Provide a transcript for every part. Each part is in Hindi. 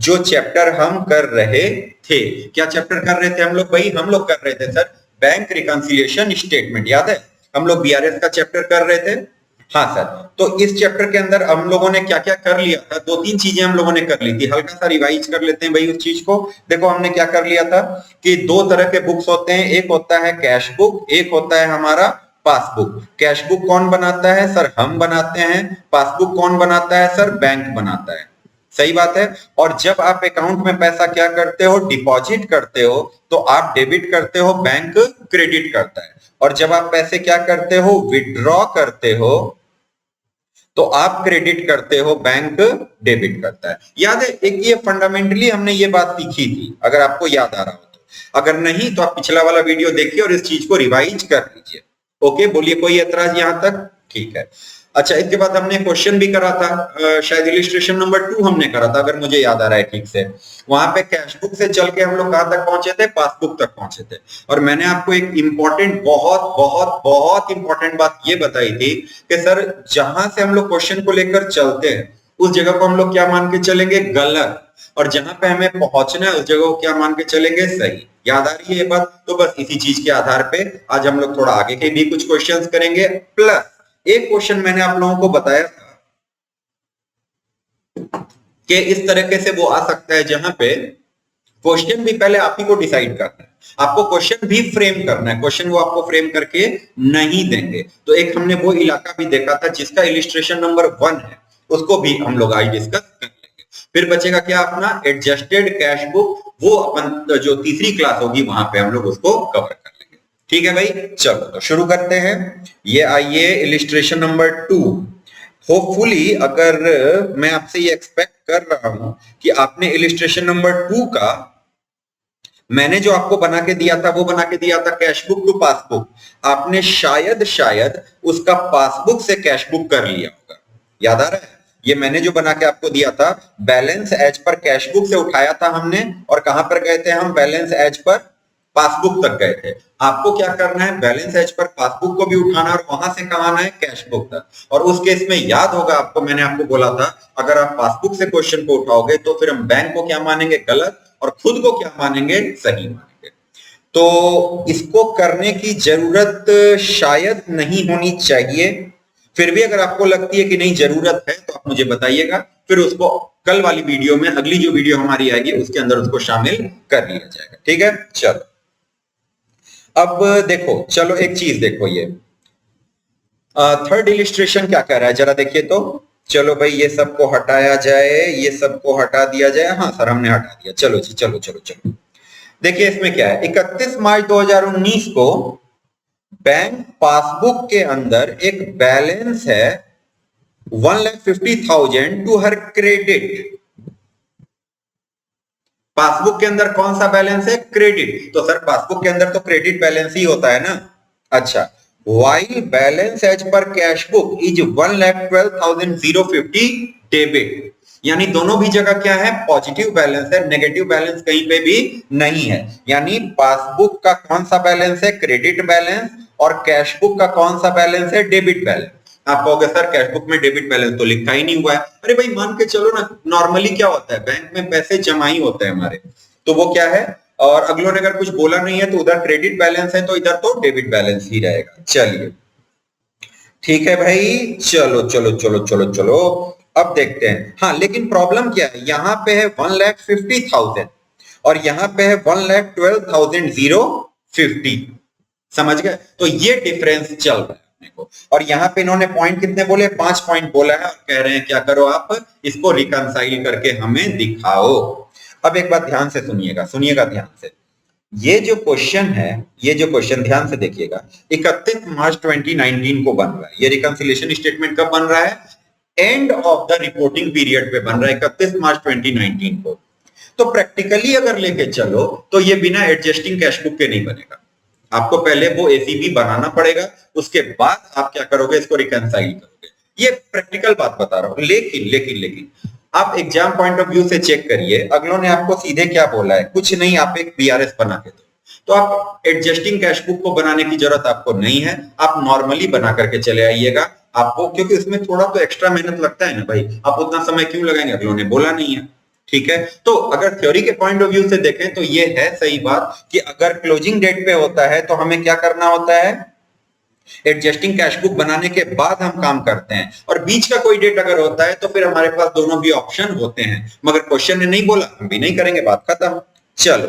जो चैप्टर हम कर रहे थे। क्या चैप्टर कर रहे थे हम लोग? भाई हम लोग कर रहे थे सर बैंक रिकंसिलिएशन स्टेटमेंट, याद है? हम लोग बीआरएस का चैप्टर कर रहे थे। हाँ सर, तो इस चैप्टर के अंदर हम लोगों ने क्या क्या कर लिया था? दो तीन चीजें हम लोगों ने कर ली थी, हल्का सा रिवाइज कर लेते हैं भाई उस चीज को। देखो हमने क्या कर लिया था कि दो तरह के बुक्स होते हैं, एक होता है कैश बुक, एक होता है हमारा पासबुक। कैश बुक कौन बनाता है सर? हम बनाते हैं। पासबुक कौन बनाता है सर? बैंक बनाता है। सही बात है। और जब आप अकाउंट में पैसा क्या करते हो? डिपॉजिट करते हो, तो आप डेबिट करते हो, बैंक क्रेडिट करता है। और जब आप पैसे क्या करते हो? विड्रॉ करते हो, तो आप क्रेडिट करते हो, बैंक डेबिट करता है। याद है? एक ये फंडामेंटली हमने ये बात सीखी थी, अगर आपको याद आ रहा हो तो। अगर नहीं तो आप पिछला वाला वीडियो देखिए और इस चीज को रिवाइज कर लीजिए। ओके, बोलिए कोई एतराज यहां तक? ठीक है। अच्छा, इसके बाद हमने क्वेश्चन भी करा था, शायद इलिस्ट्रेशन नंबर 2 हमने करा था, अगर मुझे याद आ रहा है ठीक से। वहां पे कैश बुक से चल के हम लोग कहां तक पहुंचे थे? पासबुक तक पहुंचे थे। और मैंने आपको एक इंपॉर्टेंट, बहुत बहुत बहुत इंपॉर्टेंट बात ये बताई थी कि सर जहां से हम लोग क्वेश्चन को लेकर चलते हैं उस जगह को हम लोग क्या मान के चलेंगे? गलत। और जहां पे हमें पहुंचना है उस जगह को क्या मान के चलेंगे? सही। याद आ रही है ये बात? तो बस इसी चीज के आधार पे आज हम लोग थोड़ा आगे के भी कुछ क्वेश्चंस करेंगे। प्लस एक क्वेश्चन मैंने आप लोगों को बताया था कि इस तरीके से वो आ सकता है जहां पे क्वेश्चन भी पहले आप ही को डिसाइड करना है, आपको क्वेश्चन भी फ्रेम करना है, क्वेश्चन वो आपको फ्रेम करके नहीं देंगे। तो एक हमने वो इलाका भी देखा था जिसका इलिस्ट्रेशन नंबर 1 है, उसको भी हम लोग आज डिस्कस कर लेंगे। फिर बचेगा क्या अपना? एडजस्टेड कैश बुक, वो अपन जो तीसरी क्लास होगी वहां पे हम लोग उसको कवर कर लेंगे। ठीक है भाई, चलो तो शुरू करते हैं। ये आइए इलिस्ट्रेशन नंबर 2। होपफुली अगर मैं आपसे ये एक्सपेक्ट कर रहा हूं कि आपने इलिस्ट्रेशन नंबर 2 का, मैंने जो आपको बना के दिया था वो बना के दिया था कैश बुक टू पासबुक, आपने शायद उसका पासबुक से कैश बुक कर लिया होगा। याद आ रहा है? ये मैंने जो बना के आपको दिया था, balance as per cash book से उठाया था हमने, और कहां पर गए थे हम? बैलेंस एज पर पासबुक तक गए थे। आपको क्या करना है? बैलेंस एज पर पासबुक को भी उठाना और वहां से कहां आना है? कैश बुक तक। और उस केस में याद होगा आपको, मैंने आपको बोला था अगर आप पासबुक से क्वेश्चन को उठाओगे तो फिर हम बैंक को क्या मानेंगे? गलत, और खुद को क्या मानेंगे? सही मानेंगे। तो इसको करने की जरूरत शायद नहीं होनी चाहिए। फिर भी अगर आपको लगती है कि नहीं जरूरत है तो आप मुझे बताइएगा, फिर उसको कल वाली वीडियो में, अगली जो वीडियो हमारी आएगी उसके अंदर उसको शामिल कर लिया जाएगा। ठीक है, चलो अब देखो, चलो एक चीज देखो, ये थर्ड इलिस्ट्रेशन क्या कह रहा है जरा देखिए तो। चलो भाई ये सबको हटाया जाए, ये सबको हटा दिया जाए। हाँ सर हमने हटा दिया। चलो जी, चलो चलो चलो। देखिए इसमें क्या है, 31 मार्च 2019 को बैंक पासबुक के अंदर एक बैलेंस है 1,50,000 टू हर क्रेडिट। पासबुक के अंदर कौन सा बैलेंस है? क्रेडिट। तो सर पासबुक के अंदर तो क्रेडिट बैलेंस ही होता है ना। अच्छा, while balance as per cash book is 1,12,050 debit, यानी दोनों भी जगह क्या है? पॉजिटिव बैलेंस है, नेगेटिव बैलेंस कहीं पे भी नहीं है। यानी पासबुक का कौन सा बैलेंस है? Credit balance. और कैश बुक का कौन सा बैलेंस है? Debit balance. आप कहोगे सर कैश बुक में डेबिट बैलेंस तो लिखा ही नहीं हुआ है। अरे भाई मान के चलो ना, नॉर्मली क्या होता है, बैंक में पैसे जमा ही होते हैं हमारे, तो वो क्या है, और अगलों ने अगर कुछ बोला नहीं है तो उधर क्रेडिट बैलेंस है तो इधर तो डेबिट बैलेंस ही रहेगा। चलिए ठीक है भाई, चलो चलो चलो चलो चलो अब देखते हैं। हाँ लेकिन प्रॉब्लम क्या है, यहाँ पे है 1,50,000 और यहाँ पे है 1,12,050। समझ गए? तो ये डिफरेंस चल रहा है अपने को। और यहाँ पे इन्होंने पॉइंट कितने बोले? 5 पॉइंट बोला है और कह रहे हैं क्या करो आप इसको रिकंसाइल करके हमें दिखाओ। अब एक बात ध्यान से सुनिएगा, सुनिएगा ध्यान से। ये जो क्वेश्चन है, ये जो क्वेश्चन ध्यान से देखिएगा, 31 मार्च 2019 को बन रहा है। ये रिकंसिलिएशन स्टेटमेंट कब बन रहा है? End of the reporting period पे बन रहा है, 31 मार्च 2019 को। तो प्रैक्टिकली अगर लेके चलो तो ये बिना एडजस्टिंग कैश बुक के नहीं बनेगा। आपको पहले वो एसीबी बनाना पड़ेगा, उसके बाद आप क्या करोगे? इसको रिकंसाइल करोगे। ये प्रैक्टिकल बात बता रहा हूं। लेकिन लेकिन लेकिन आप एग्जाम पॉइंट ऑफ व्यू से चेक करिए, अगलों ने आपको सीधे क्या बोला है? कुछ नहीं, आप एक बीआरएस बना के दो। तो आप एडजस्टिंग कैश बुक को बनाने की जरूरत आपको नहीं है, आप नॉर्मली बना करके चले आइएगा। आपको क्योंकि उसमें थोड़ा तो एक्स्ट्रा मेहनत लगता है ना भाई, आप उतना समय क्यों लगाएंगे? अगलों ने बोला नहीं है। ठीक है, तो अगर थ्योरी के पॉइंट ऑफ व्यू से देखें तो ये है सही बात कि अगर क्लोजिंग डेट पे होता है तो हमें क्या करना होता है, एडजस्टिंग कैश बुक बनाने के बाद हम काम करते हैं, और बीच का कोई डेट अगर होता है तो फिर हमारे पास दोनों भी ऑप्शन होते हैं, मगर क्वेश्चन ने नहीं बोला, हम भी नहीं करेंगे, बात खत्म। चलो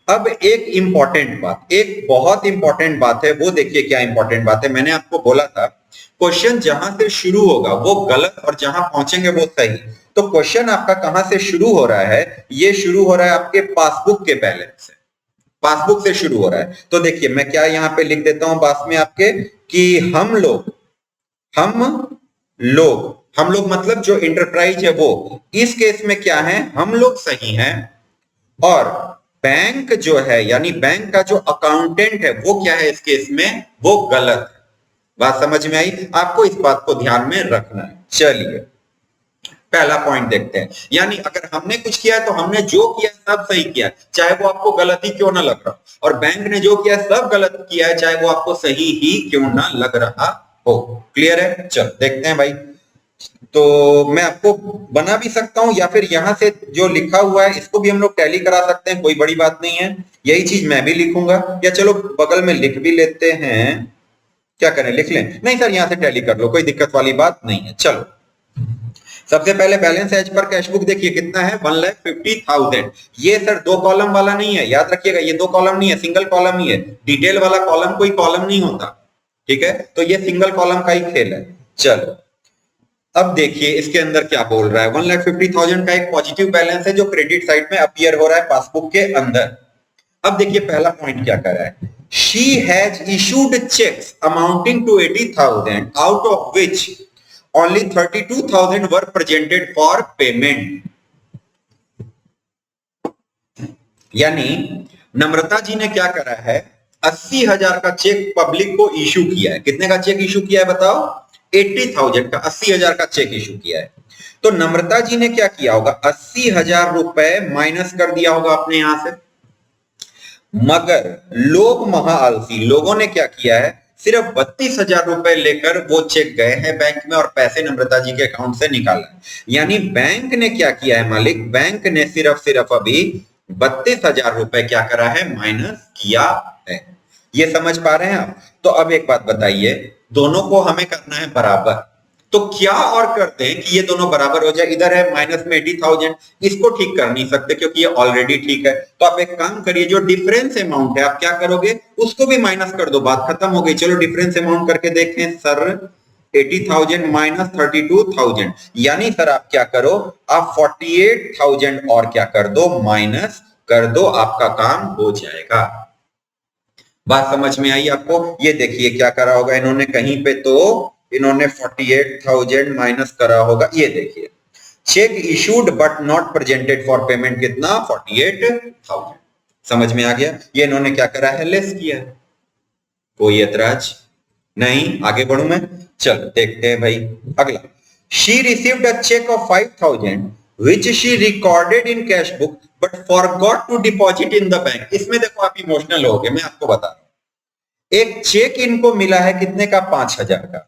अब एक इंपॉर्टेंट बात, एक बहुत इंपॉर्टेंट बात है, वो देखिए क्या इंपॉर्टेंट बात है। मैंने आपको बोला था क्वेश्चन जहां से शुरू होगा वो गलत और जहां पहुंचेंगे वो सही। तो क्वेश्चन आपका कहां से शुरू हो रहा है, ये शुरू हो रहा है आपके पासबुक के बैलेंस से, पासबुक से शुरू हो रहा है। तो देखिए मैं क्या यहां पे लिख देता हूं पास में आपके कि हम लोग मतलब जो इंटरप्राइज है वो, इस केस में क्या है, हम लोग सही हैं, और बैंक जो है यानी बैंक का जो अकाउंटेंट है वो क्या है इस केस में, वो गलत है। बात समझ में आई? आपको इस बात को ध्यान में रखना है। चलिए पहला पॉइंट देखते हैं, यानी अगर हमने कुछ किया है तो हमने जो किया सब सही किया, चाहे वो आपको गलत ही क्यों ना लग रहा, और बैंक ने जो किया सब गलत किया है, चाहे वो आपको सही ही क्यों ना लग रहा हो। क्लियर है? चलो देखते हैं भाई। तो मैं आपको बना भी सकता हूं, या फिर यहां से जो लिखा हुआ है इसको भी हम लोग टैली करा सकते हैं, कोई बड़ी बात नहीं है। यही चीज मैं भी लिखूंगा, या चलो बगल में लिख भी लेते हैं, क्या करें, लिख लें? नहीं सर यहां से टैली कर लो, कोई दिक्कत वाली बात नहीं है। चलो सबसे पहले balance as per cash book देखिए कितना है, 1,50,000। ये सर 2 कॉलम वाला नहीं है, याद रखिएगा, ये 2 कॉलम नहीं है, सिंगल कॉलम ही है। डिटेल वाला कॉलम कोई कॉलम नहीं होता, ठीक है, तो ये सिंगल कॉलम का ही खेल है। चलो अब देखिए इसके अंदर क्या बोल रहा है, 1,50,000 का एक पॉजिटिव बैलेंस है जो क्रेडिट साइड में अपीयर हो रहा है पासबुक के अंदर। अब देखिए पहला पॉइंट क्या कर रहा है, she has issued cheques amounting to 80,000 out of which only 32,000 were presented for payment। यानी नम्रता जी ने क्या करा है, 80,000 का चेक पब्लिक को इशू किया है। कितने का चेक इशू किया है बताओ? 80,000 का, 80,000 का चेक इशू किया है। तो नम्रता जी ने क्या किया होगा, 80,000 रुपए माइनस कर दिया होगा अपने यहां से, मगर लोग महाआलसी लोगों ने क्या किया है, सिर्फ 32,000 रुपए लेकर वो चेक गए हैं बैंक में और पैसे नम्रता जी के अकाउंट से निकाला। यानी बैंक ने क्या किया है मालिक, बैंक ने सिर्फ अभी 32,000 रुपए क्या करा है, माइनस किया है। ये समझ पा रहे हैं आप? तो अब एक बात बताइए, दोनों को हमें करना है बराबर, तो क्या और करते हैं कि ये दोनों बराबर हो जाए। इधर है माइनस में 80,000, इसको ठीक कर नहीं सकते क्योंकि ये ऑलरेडी ठीक है। तो आप एक काम करिए, जो डिफरेंस अमाउंट है आप क्या करोगे, उसको भी माइनस कर दो, बात खत्म हो गई। चलो डिफरेंस अमाउंट करके देखें सर, 80,000 माइनस 32,000, यानी सर आप क्या करो, आप 48,000 और क्या कर दो, माइनस कर दो, आपका काम हो जाएगा। बात समझ में आई आपको? ये देखिए क्या करा होगा इन्होंने, कहीं पे तो इन्होंने 48,000 माइनस करा होगा। ये देखिए check issued but not presented for payment, कितना, 48,000। समझ में आ गया? ये इन्होंने क्या करा है, लेस किया। कोई एतराज नहीं? आगे बढ़ू मैं? चलो देखते हैं भाई अगला। She received a cheque of 5,000 which she recorded in cash book but forgot to deposit in the bank। इसमें देखो आप इमोशनल हो गए, मैं आपको बता रहा हूं। एक चेक इनको मिला है कितने का, 5,000 का,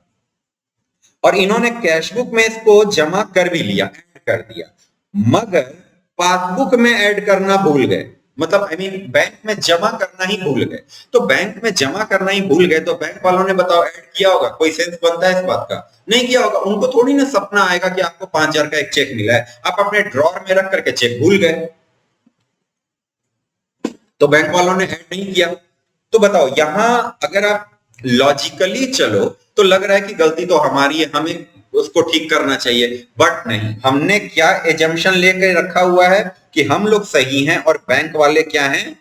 और इन्होंने कैश बुक में इसको जमा कर भी लिया, ऐड कर दिया, मगर पासबुक में ऐड करना भूल गए, मतलब आई मीन बैंक में जमा करना ही भूल गए। तो बैंक में जमा करना ही भूल गए तो बैंक वालों ने बताओ ऐड किया होगा, कोई सेंस बनता है इस बात का? नहीं किया होगा। उनको थोड़ी ना सपना आएगा कि आपको 5,000 का एक चेक मिला है, आप अपने ड्रॉर में रख करके चेक भूल गए, तो बैंक वालों ने ऐड नहीं किया। तो बताओ यहां अगर आप लॉजिकली चलो तो लग रहा है कि गलती तो हमारी है, हमें उसको ठीक करना चाहिए, बट नहीं, हमने क्या एजम्पशन लेकर रखा हुआ है कि हम लोग सही हैं और बैंक वाले क्या हैं,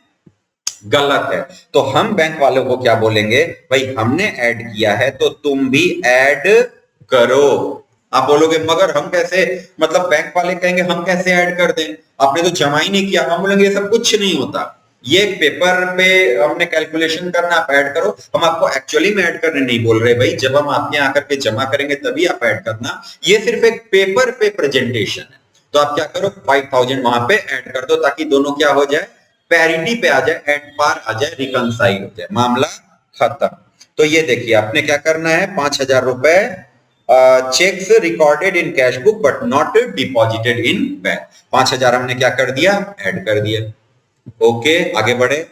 गलत है। तो हम बैंक वालों को क्या बोलेंगे, भाई हमने ऐड किया है तो तुम भी ऐड करो। आप बोलोगे मगर हम कैसे, मतलब बैंक वाले कहेंगे हम कैसे ऐड कर दें, आपने तो जमा ही नहीं किया। हम बोलेंगे ये सब कुछ नहीं होता, ये पेपर पे हमने कैलकुलेशन करना, आप ऐड करो। हम आपको एक्चुअली में ऐड करने नहीं बोल रहे भाई, जब हम आपके यहाँ आकर के जमा करेंगे तभी आप ऐड करना, ये सिर्फ एक पेपर पे प्रेजेंटेशन है। तो आप क्या करो, 5,000 वहां पे ऐड कर दो ताकि दोनों क्या हो जाए, पैरिटी पे आ जाए, एट पार आ जाए, रिकनसाइल हो जाए, मामला खत्म। तो ये देखिए आपने क्या करना है, 5,000 रुपए cheques recorded in cash book but not deposited in bank. 5,000 हमने क्या कर दिया, ऐड कर दिया। ओके, आगे बढ़े।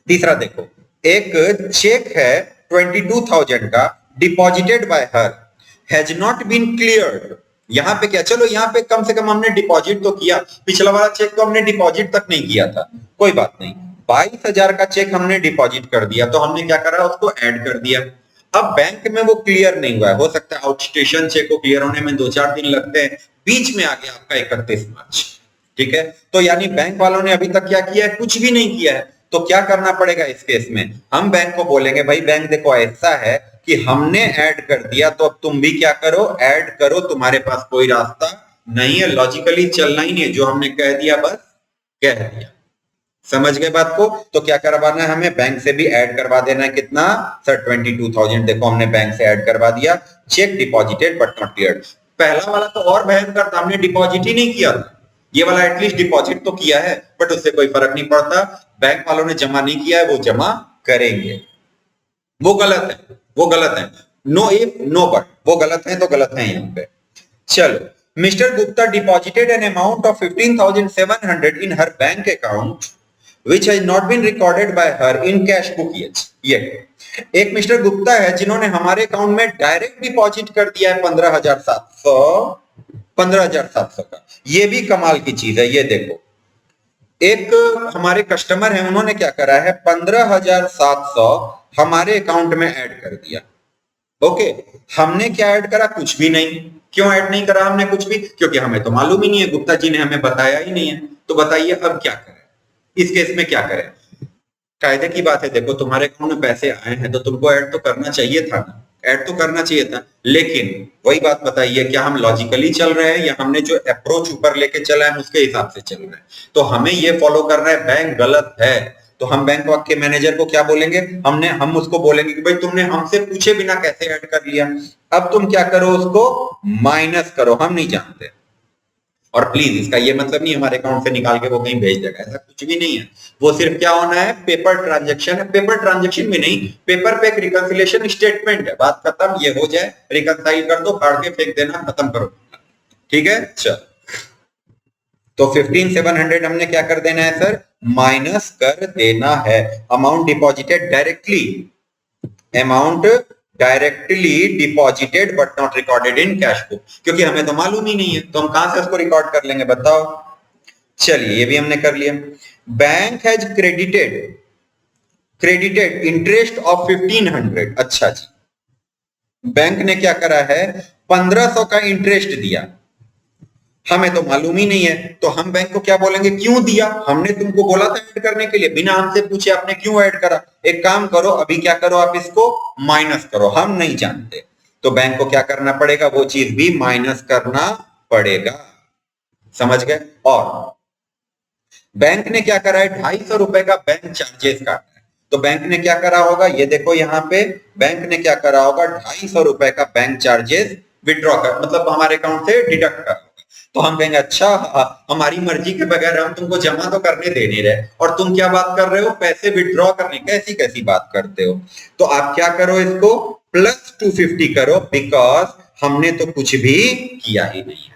तीसरा देखो, एक चेक है 22,000 का, deposited by her, has not been cleared. यहां पे क्या, चलो यहां पे कम से कम हमने डिपॉजिट तो किया, पिछला वाला चेक तो हमने डिपॉजिट तक नहीं किया था, कोई बात नहीं। 22,000 का चेक हमने डिपॉजिट कर दिया, तो हमने क्या करा, उसको ऐड कर दिया। अब बैंक में वो क्लियर नहीं हुआ है, हो सकता है आउटस्टेशन चेक को क्लियर होने में 2-4 दिन लगते हैं, बीच में आ गया आपका 31 मार्च, ठीक है। तो यानी बैंक वालों ने अभी तक क्या किया है, कुछ भी नहीं किया है। तो क्या करना पड़ेगा इस केस में, हम बैंक को बोलेंगे भाई बैंक देखो ऐसा है कि हमने ऐड कर दिया, तो अब तुम भी क्या करो, ऐड करो, तुम्हारे पास कोई रास्ता नहीं है, लॉजिकली चलना ही नहीं है, जो हमने कह दिया बस कह दिया। समझ गए बात को। तो क्या करवाना है हमें, बैंक से भी ऐड करवा देना है, कितना सर 22,000, देखो हमने बैंक से ऐड करवा दिया, check deposited but not cleared. पहला वाला तो और भयंकर था, हमने डिपॉजिट ही नहीं किया था, ये वाला एटलीस्ट डिपॉजिट तो किया है, बट उससे कोई फर्क नहीं पड़ता, बैंक वालों ने जमा नहीं किया है, वो जमा करेंगे, वो गलत है, वो गलत है। नो इफ नो बट, वो गलत है, तो गलत है यहाँ पे। चलो, mister Gupta deposited an amount of 15,700 in her bank account which has not been recorded by her in cash book yet. ये एक मिस्टर गुप्ता है जिन्होंने हमारे अकाउंट में डायरेक्ट डिपॉजिट कर दिया है 15,700 का। ये भी कमाल की चीज है, ये देखो, एक हमारे कस्टमर है, उन्होंने क्या करा है, 15,700 हमारे अकाउंट में ऐड कर दिया। ओके, हमने क्या ऐड करा, कुछ भी नहीं। क्यों ऐड नहीं करा हमने कुछ भी, क्योंकि हमें तो मालूम ही नहीं है, गुप्ता जी ने हमें बताया ही नहीं है। तो बताइए अब क्या करें, इस केस में क्या करें। कायदे की बात है, देखो तुम्हारे अकाउंट में पैसे आए हैं तो तुमको ऐड तो करना चाहिए था ना, ऐड तो करना चाहिए था, लेकिन वही बात बताइए, क्या हम लॉजिकली चल रहे हैं या हमने जो अप्रोच ऊपर लेके चला है उसके हिसाब से चल रहे हैं। तो हमें ये फॉलो करना है, बैंक गलत है तो हम बैंक के मैनेजर को क्या बोलेंगे, हम उसको बोलेंगे कि भाई तुमने हमसे पूछे बिना कैसे ऐड कर लिया, अब तुम क्या करो, उसको माइनस करो, हम नहीं जानते। और प्लीज इसका ये मतलब नहीं हमारे अकाउंट से निकाल के वो कहीं भेज देगा, ऐसा कुछ भी नहीं है। वो सिर्फ क्या होना है, पेपर ट्रांजैक्शन है, पेपर ट्रांजैक्शन भी नहीं, पेपर पे एक रिकंसिलिएशन स्टेटमेंट है, बात खत्म, ये हो जाए, रिकंसाइल कर दो, फाड़ के फेंक देना, खत्म करो, ठीक है। चल, तो 15,700 हमने क्या कर देना है सर, माइनस कर देना है। Amount deposited directly, amount directly deposited but not recorded in cash book, क्योंकि हमें तो मालूम ही नहीं है, तो हम कहां से उसको रिकॉर्ड कर लेंगे, बताओ। चलिए, ये भी हमने कर लिया। Bank has credited interest of 1500, अच्छा जी, बैंक ने क्या करा है, 1500 का इंटरेस्ट दिया, हमें तो मालूम ही नहीं है, तो हम बैंक को क्या बोलेंगे, क्यों दिया, हमने तुमको बोला था ऐड करने के लिए, बिना हमसे पूछे आपने क्यों ऐड करा। एक काम करो, अभी क्या करो, आप इसको माइनस करो, हम नहीं जानते, तो बैंक को क्या करना पड़ेगा, वो चीज भी माइनस करना पड़ेगा, समझ गए। और बैंक ने क्या करा है, 250 रुपए का बैंक चार्जेस काटा है, तो बैंक ने क्या करा होगा, ये देखो यहाँ पे बैंक ने क्या करा होगा, 250 रुपए का बैंक चार्जेस विड्रॉ कर, मतलब हमारे अकाउंट से डिडक्ट कर, तो हम कहेंगे अच्छा हमारी मर्जी के बगैर हम तुमको जमा तो करने दे नहीं रहे, और तुम क्या बात कर रहे हो, पैसे विड्रॉ करने, कैसी कैसी बात करते हो। तो आप क्या करो, इसको प्लस 250 करो, बिकॉज हमने तो कुछ भी किया ही नहीं है,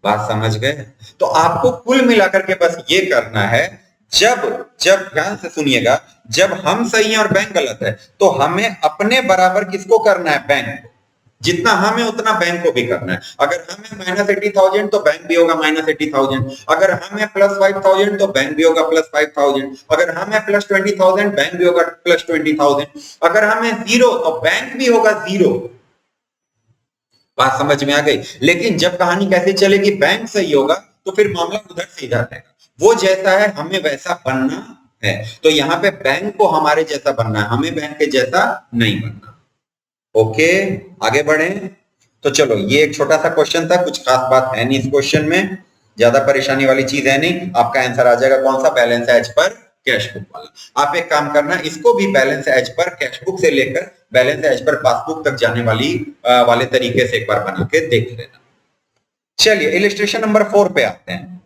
बात समझ गए। तो आपको कुल मिलाकर के बस ये करना है, जब ध्यान से सुनिएगा, जब हम सही हैं और बैंक गलत है, तो हमें अपने बराबर किसको करना है, बैंक को, जितना हमें उतना बैंक को भी करना है। अगर हमें -80,000 तो बैंक भी होगा -80,000, अगर हमें +5,000 तो बैंक भी होगा +5,000, अगर हमें +20,000 बैंक भी होगा +20,000, अगर हमें 0 तो बैंक भी होगा 0। बात समझ में आ गई। लेकिन जब कहानी कैसे चलेगी, बैंक सही होगा तो फिर मामला उधर सीधा रहेगा, वो जैसा है हमें वैसा बनना है, तो यहाँ पे बैंक को हमारे जैसा बनना है, हमें बैंक के जैसा नहीं बनना। ओके, आगे बढ़े। तो चलो, ये एक छोटा सा क्वेश्चन था, कुछ खास बात है नहीं इस क्वेश्चन में, ज्यादा परेशानी वाली चीज है नहीं। आपका आंसर आ जाएगा कौन सा, balance as per cash book वाला। आप एक काम करना, इसको भी balance as per cash book से लेकर बैलेंस एज पर पासबुक तक जाने वाले तरीके से एक बार बना के देख लेना। चलिए, इलिस्ट्रेशन नंबर 4 पे आते हैं।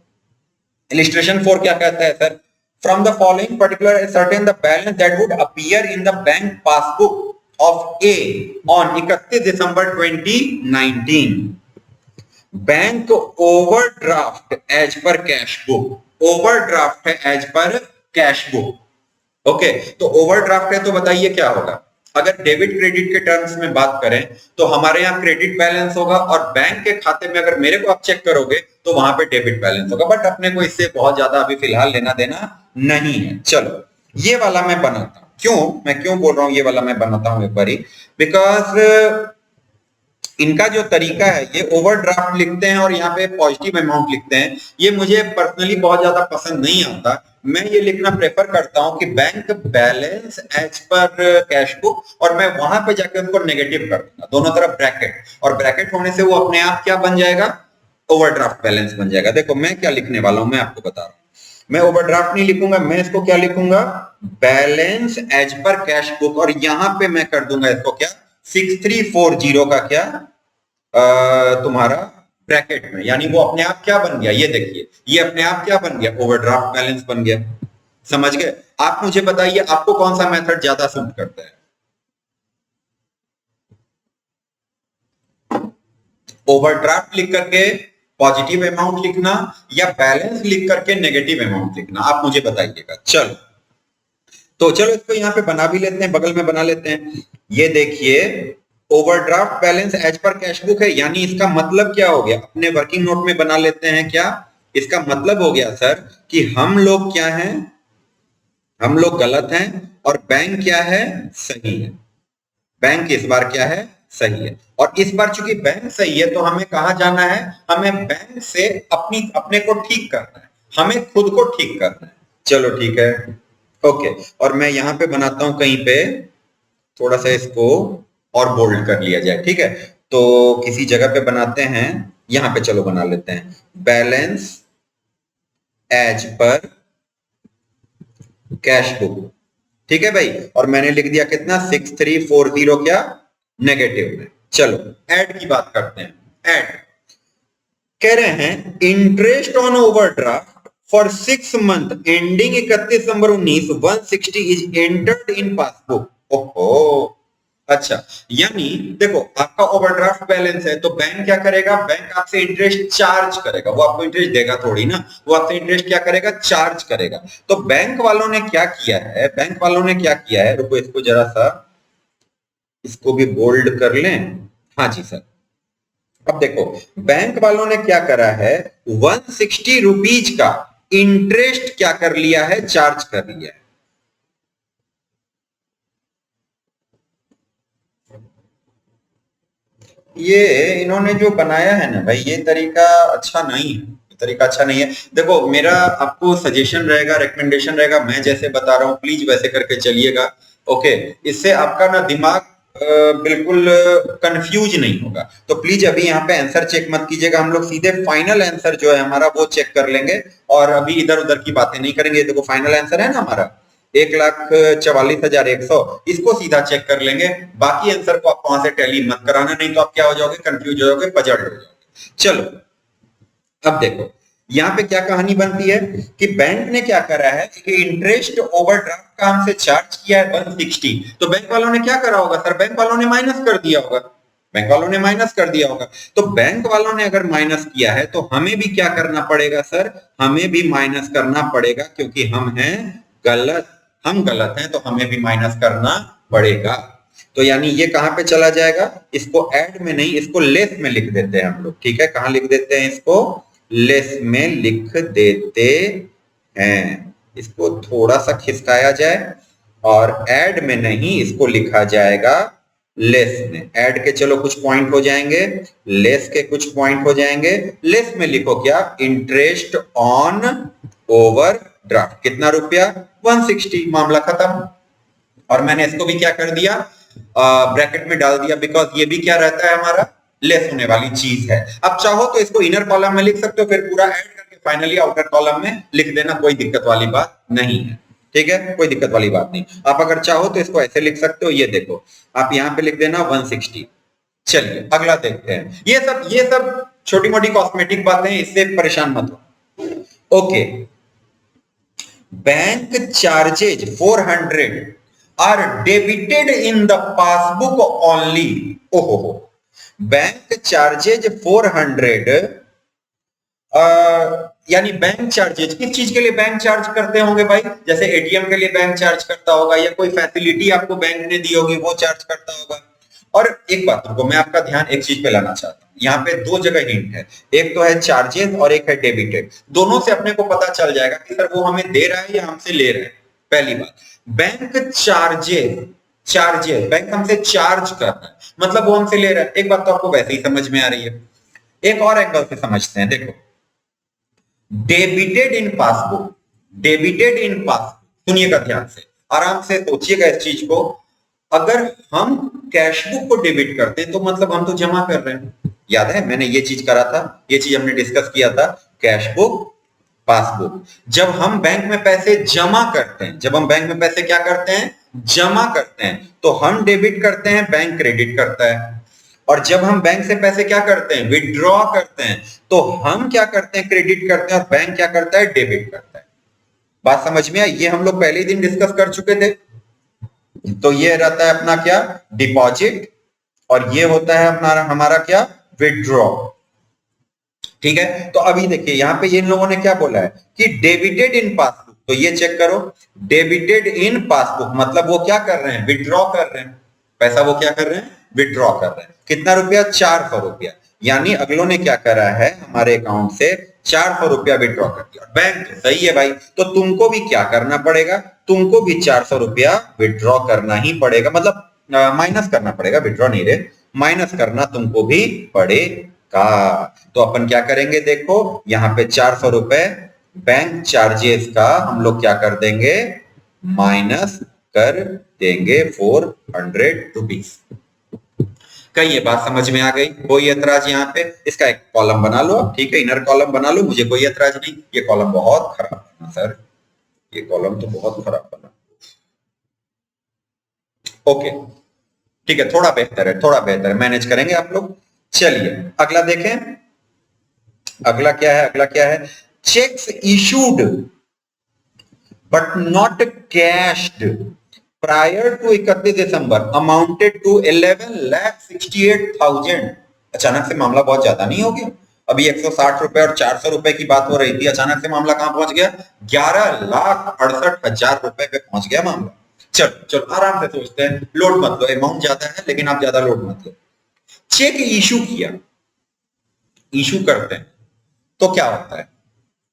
इलिस्ट्रेशन 4 क्या कहता है sir, from the following particular certain the balance that would appear in the bank passbook of a on 31 December 2019, bank overdraft as per cash book, overdraft है as per cash book. Okay, तो ओवरड्राफ्ट है तो बताइए क्या होगा। अगर डेबिट क्रेडिट के टर्म्स में बात करें तो हमारे यहाँ क्रेडिट बैलेंस होगा और बैंक के खाते में अगर मेरे को आप चेक करोगे तो वहां पे डेबिट बैलेंस होगा, बट अपने को इससे बहुत ज्यादा अभी फिलहाल लेना देना नहीं है। चलो ये वाला मैं बनाता हूं, मैं क्यों बोल रहा हूं ये वाला मैं बनाता हूं एक बारी, बिकॉज इनका जो तरीका है ये ओवरड्राफ्ट लिखते हैं और यहाँ पे पॉजिटिव अमाउंट लिखते हैं, ये मुझे पर्सनली बहुत ज्यादा पसंद नहीं आता। मैं ये लिखना प्रेफर करता हूं कि bank balance as per cash book, और मैं वहां पे जाके उनको नेगेटिव कर दूंगा, दोनों तरफ ब्रैकेट, और ब्रैकेट होने से वो अपने आप क्या बन जाएगा, ओवरड्राफ्ट बैलेंस बन जाएगा। देखो मैं क्या लिखने वाला हूं, मैं आपको बता रहा हूं, मैं ओवरड्राफ्ट नहीं लिखूंगा, मैं इसको क्या लिखूंगा, balance as per cash book, और यहां पे मैं कर दूंगा इसको क्या, 6340 का क्या तुम्हारा ब्रैकेट में, यानी वो अपने आप क्या बन गया, ये देखिए ये अपने आप क्या बन गया, ओवरड्राफ्ट बैलेंस बन गया। समझ गए? आप मुझे बताइए आपको कौन सा मेथड ज्यादा सूट करता है, ओवरड्राफ्ट लिख करके पॉजिटिव अमाउंट लिखना या बैलेंस लिख करके नेगेटिव अमाउंट लिखना, आप मुझे बताइएगा। चलो तो चलो इसको यहां पे बना भी लेते हैं, बगल में बना लेते हैं। ये देखिए overdraft balance as per cash book है, यानी इसका मतलब क्या हो गया, अपने वर्किंग नोट में बना लेते हैं। क्या इसका मतलब हो गया सर कि हम लोग क्या हैं, हम लोग गलत हैं और बैंक क्या है, सही है। बैंक इस बार क्या है, सही है, और इस बार चूंकि बैंक सही है तो हमें कहां जाना है, हमें बैंक से अपने को ठीक करना है, हमें खुद को ठीक करना है। चलो ठीक है, ओके, और मैं यहां पे बनाता हूं कहीं पे, थोड़ा सा इसको और बोल्ड कर लिया जाए, ठीक है, तो किसी जगह पे बनाते हैं, यहां पे चलो बना लेते हैं, balance as per cash book, ठीक है भाई, और मैंने लिख दिया कितना, 6340 क्या, नेगेटिव में। चलो ऐड की बात करते हैं, ऐड कह रहे हैं interest on overdraft for 6 month ending 31 December 19 160 is entered in passbook. ओहो, अच्छा, यानी देखो आपका ओवरड्राफ्ट बैलेंस है तो बैंक क्या करेगा, बैंक आपसे इंटरेस्ट चार्ज करेगा, वो आपको इंटरेस्ट देगा थोड़ी ना, वो आपसे इंटरेस्ट क्या करेगा, चार्ज करेगा। तो बैंक वालों ने क्या किया है, बैंक वालों ने क्या किया है, रुको इसको जरा सा, इसको भी बोल्ड कर लें, हाँ जी सर। अब देखो बैंक वालों ने क्या करा है, 160 रुपीज का इंटरेस्ट क्या कर लिया है, चार्ज कर लिया है। ये इन्होंने जो बनाया है ना भाई, ये तरीका अच्छा नहीं है, तरीका अच्छा नहीं है। देखो मेरा आपको सजेशन रहेगा, रिकमेंडेशन रहेगा, मैं जैसे बता रहा हूं प्लीज वैसे करके चलिएगा, ओके, इससे आपका ना दिमाग बिल्कुल कंफ्यूज नहीं होगा। तो प्लीज अभी यहाँ पे आंसर चेक मत कीजिएगा, हम लोग सीधे फाइनल आंसर जो है हमारा वो चेक कर लेंगे, और अभी इधर उधर की बातें नहीं करेंगे। देखो फाइनल आंसर है ना हमारा 1,44,100, इसको सीधा चेक कर लेंगे, बाकी आंसर को आप वहां से टैली मत कराना, नहीं तो आप क्या हो जाओगे, कंफ्यूज हो जाओगे, पजल हो जाओगे। चलो अब देखो यहाँ पे क्या कहानी बनती है कि बैंक ने क्या करा है कि इंटरेस्ट ओवरड्राफ्ट का हमसे चार्ज किया है 160, तो बैंक वालों ने क्या करा होगा सर, बैंक वालों ने माइनस कर दिया होगा, बैंक वालों ने माइनस कर दिया होगा। तो बैंक वालों ने अगर माइनस किया है तो हमें भी क्या करना पड़ेगा सर, हमें भी माइनस करना पड़ेगा, क्योंकि हम हैं गलत, हम गलत हैं तो हमें भी माइनस करना पड़ेगा। तो यानी ये कहां पे चला जाएगा, इसको ऐड में नहीं, इसको लेस में लिख देते हैं हम लोग, ठीक है, कहां लिख देते हैं, इसको लेस में लिख देते हैं, इसको थोड़ा सा खिसकाया जाए, और ऐड में नहीं, इसको लिखा जाएगा लेस में। ऐड के चलो कुछ पॉइंट हो जाएंगे, लेस के कुछ पॉइंट हो जाएंगे, लेस में लिखो क्या, इंटरेस्ट ऑन ओवरड्राफ्ट, कितना रुपया, 160, मामला खत्म। और मैंने इसको भी क्या कर दिया, ब्रैकेट में डाल दिया, बिकॉज ये भी क्या रहता है हमारा, लेस होने वाली चीज है। अब चाहो तो इसको इनर कॉलम में लिख सकते हो, फिर पूरा ऐड करके फाइनली आउटर कॉलम में लिख देना, कोई दिक्कत वाली बात नहीं है, ठीक है, कोई दिक्कत वाली बात नहीं। आप अगर चाहो तो इसको ऐसे लिख सकते हो, ये देखो आप यहां पे लिख देना 160। चलिए अगला देखते हैं, ये सब छोटी मोटी कॉस्मेटिक बातें, इससे परेशान मत हो। Okay, bank charges 400 are debited in the passbook only. ओहो, बैंक चार्जेज 400, यानी बैंक चार्जेज किस चीज के लिए बैंक चार्ज करते होंगे भाई? जैसे एटीएम के लिए बैंक चार्ज करता होगा, या कोई फैसिलिटी आपको बैंक ने दी होगी वो चार्ज करता होगा। और एक बात को मैं आपका ध्यान एक चीज पे लाना चाहता हूँ, यहाँ पे दो जगह हिंट है, एक तो है चार्जेस और एक है डेबिटेड। दोनों से अपने को पता चल जाएगा कि सर वो हमें दे रहा है या हमसे ले रहा है। पहली बात, बैंक चार्जेस, चार्जेस बैंक हमसे चार्ज कर रहा है, मतलब वो हमसे ले रहा है। एक बात तो आपको वैसे ही समझ में आ रही है, एक और एंगल से समझते हैं। देखो, debited in passbook, debited in passbook, सुनिएगा ध्यान से, आराम से सोचिएगा इस चीज को। अगर हम कैश बुक को डेबिट करते हैं तो मतलब हम तो जमा कर रहे हैं। याद है मैंने ये चीज करा था, ये चीज हमने डिस्कस किया था, कैश बुक पासबुक। जब हम बैंक में पैसे जमा करते हैं, जब हम बैंक में पैसे क्या करते हैं, जमा करते हैं, तो हम डेबिट करते हैं, बैंक क्रेडिट करता है। और जब हम बैंक से पैसे क्या करते हैं, विड्रॉ करते हैं, तो हम क्या करते हैं, क्रेडिट करते हैं, और बैंक क्या करता है, डेबिट करता है। बात समझ में आई? ये हम लोग पहले ही दिन डिस्कस कर चुके थे। तो ये रहता है अपना क्या, डिपॉजिट, और ये होता है अपना हमारा क्या, विड्रॉ। ठीक है, तो अभी देखिए यहां पे इन लोगों ने क्या बोला है कि डेबिटेड इन पासबुक, तो ये चेक करो, डेबिटेड इन पासबुक मतलब वो क्या कर रहे हैं, विड्रॉ कर रहे हैं पैसा। वो क्या कर रहे हैं, विड्रॉ कर रहे हैं। कितना रुपया, 400 रुपया। यानी अगलों ने क्या करा है, हमारे अकाउंट से 400 रुपया विड्रॉ कर दिया। बैंक सही है भाई, तो तुमको भी क्या करना पड़ेगा, तुमको भी 400 रुपया विड्रॉ करना ही पड़ेगा, मतलब माइनस करना पड़ेगा, विड्रॉ नहीं रे, माइनस करना तुमको भी पड़ेगा। तो अपन क्या करेंगे, देखो यहाँ पे 400 रुपए बैंक चार्जेस का हम लोग क्या कर देंगे, माइनस कर देंगे 400 रुपीज। कहीं ये बात समझ में आ गई? कोई ऐतराज यहाँ पे? इसका एक कॉलम बना लो, ठीक है, इनर कॉलम बना लो, मुझे कोई ऐतराज नहीं। ये कॉलम बहुत खराब बना सर, ये कॉलम तो बहुत खराब बना। ओके ठीक है, थोड़ा बेहतर है, थोड़ा बेहतर है, मैनेज करेंगे आप लोग। चलिए अगला देखें, अगला क्या है, अगला क्या है, cheques issued but not cashed prior to 31 दिसंबर अमाउंटेड टू 11,68,000। अचानक से मामला बहुत ज्यादा नहीं हो गया? अभी 160 रुपए और 400 रुपए की बात हो रही थी, अचानक से मामला कहां पहुंच गया, 11,68,000 रुपए पे पहुंच गया मामला। चलो चलो आराम से सोचते हैं, लोड मत लो, अमाउंट ज्यादा है लेकिन आप ज्यादा लोड मत लो। चेक इशू किया, इशू करते हैं तो क्या होता है,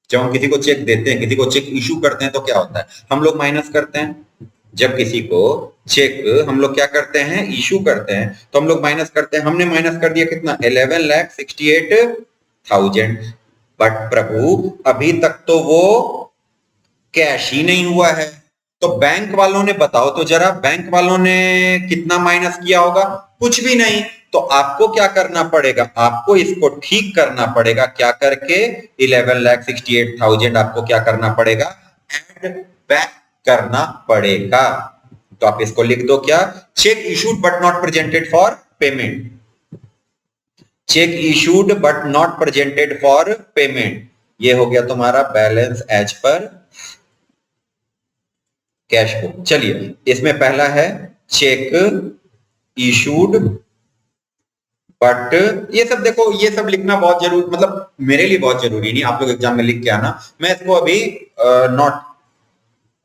जब हम किसी को चेक देते हैं, किसी को चेक इशू करते हैं तो क्या होता है, हम लोग माइनस करते हैं। जब किसी को चेक हम लोग क्या करते हैं, इशू करते हैं, तो हम लोग माइनस करते हैं। हमने माइनस कर दिया कितना, 11,68,000। बट प्रभु अभी तक तो वो कैश ही नहीं हुआ है, तो बैंक वालों ने बताओ तो जरा, बैंक वालों ने कितना माइनस किया होगा, कुछ भी नहीं। तो आपको क्या करना पड़ेगा, आपको इसको ठीक करना पड़ेगा, क्या करके 11,68,000 आपको क्या करना पड़ेगा, एड बैक करना पड़ेगा। तो आप इसको लिख दो क्या, cheque issued but not presented for payment, cheque issued but not presented for payment. ये हो गया तुम्हारा balance as per cash book. चलिए इसमें पहला है चेक इशूड बट, ये सब देखो, ये सब लिखना बहुत जरूरी, मतलब मेरे लिए बहुत जरूरी नहीं, आप लोग एग्जाम में लिख के आना। मैं इसको अभी नॉट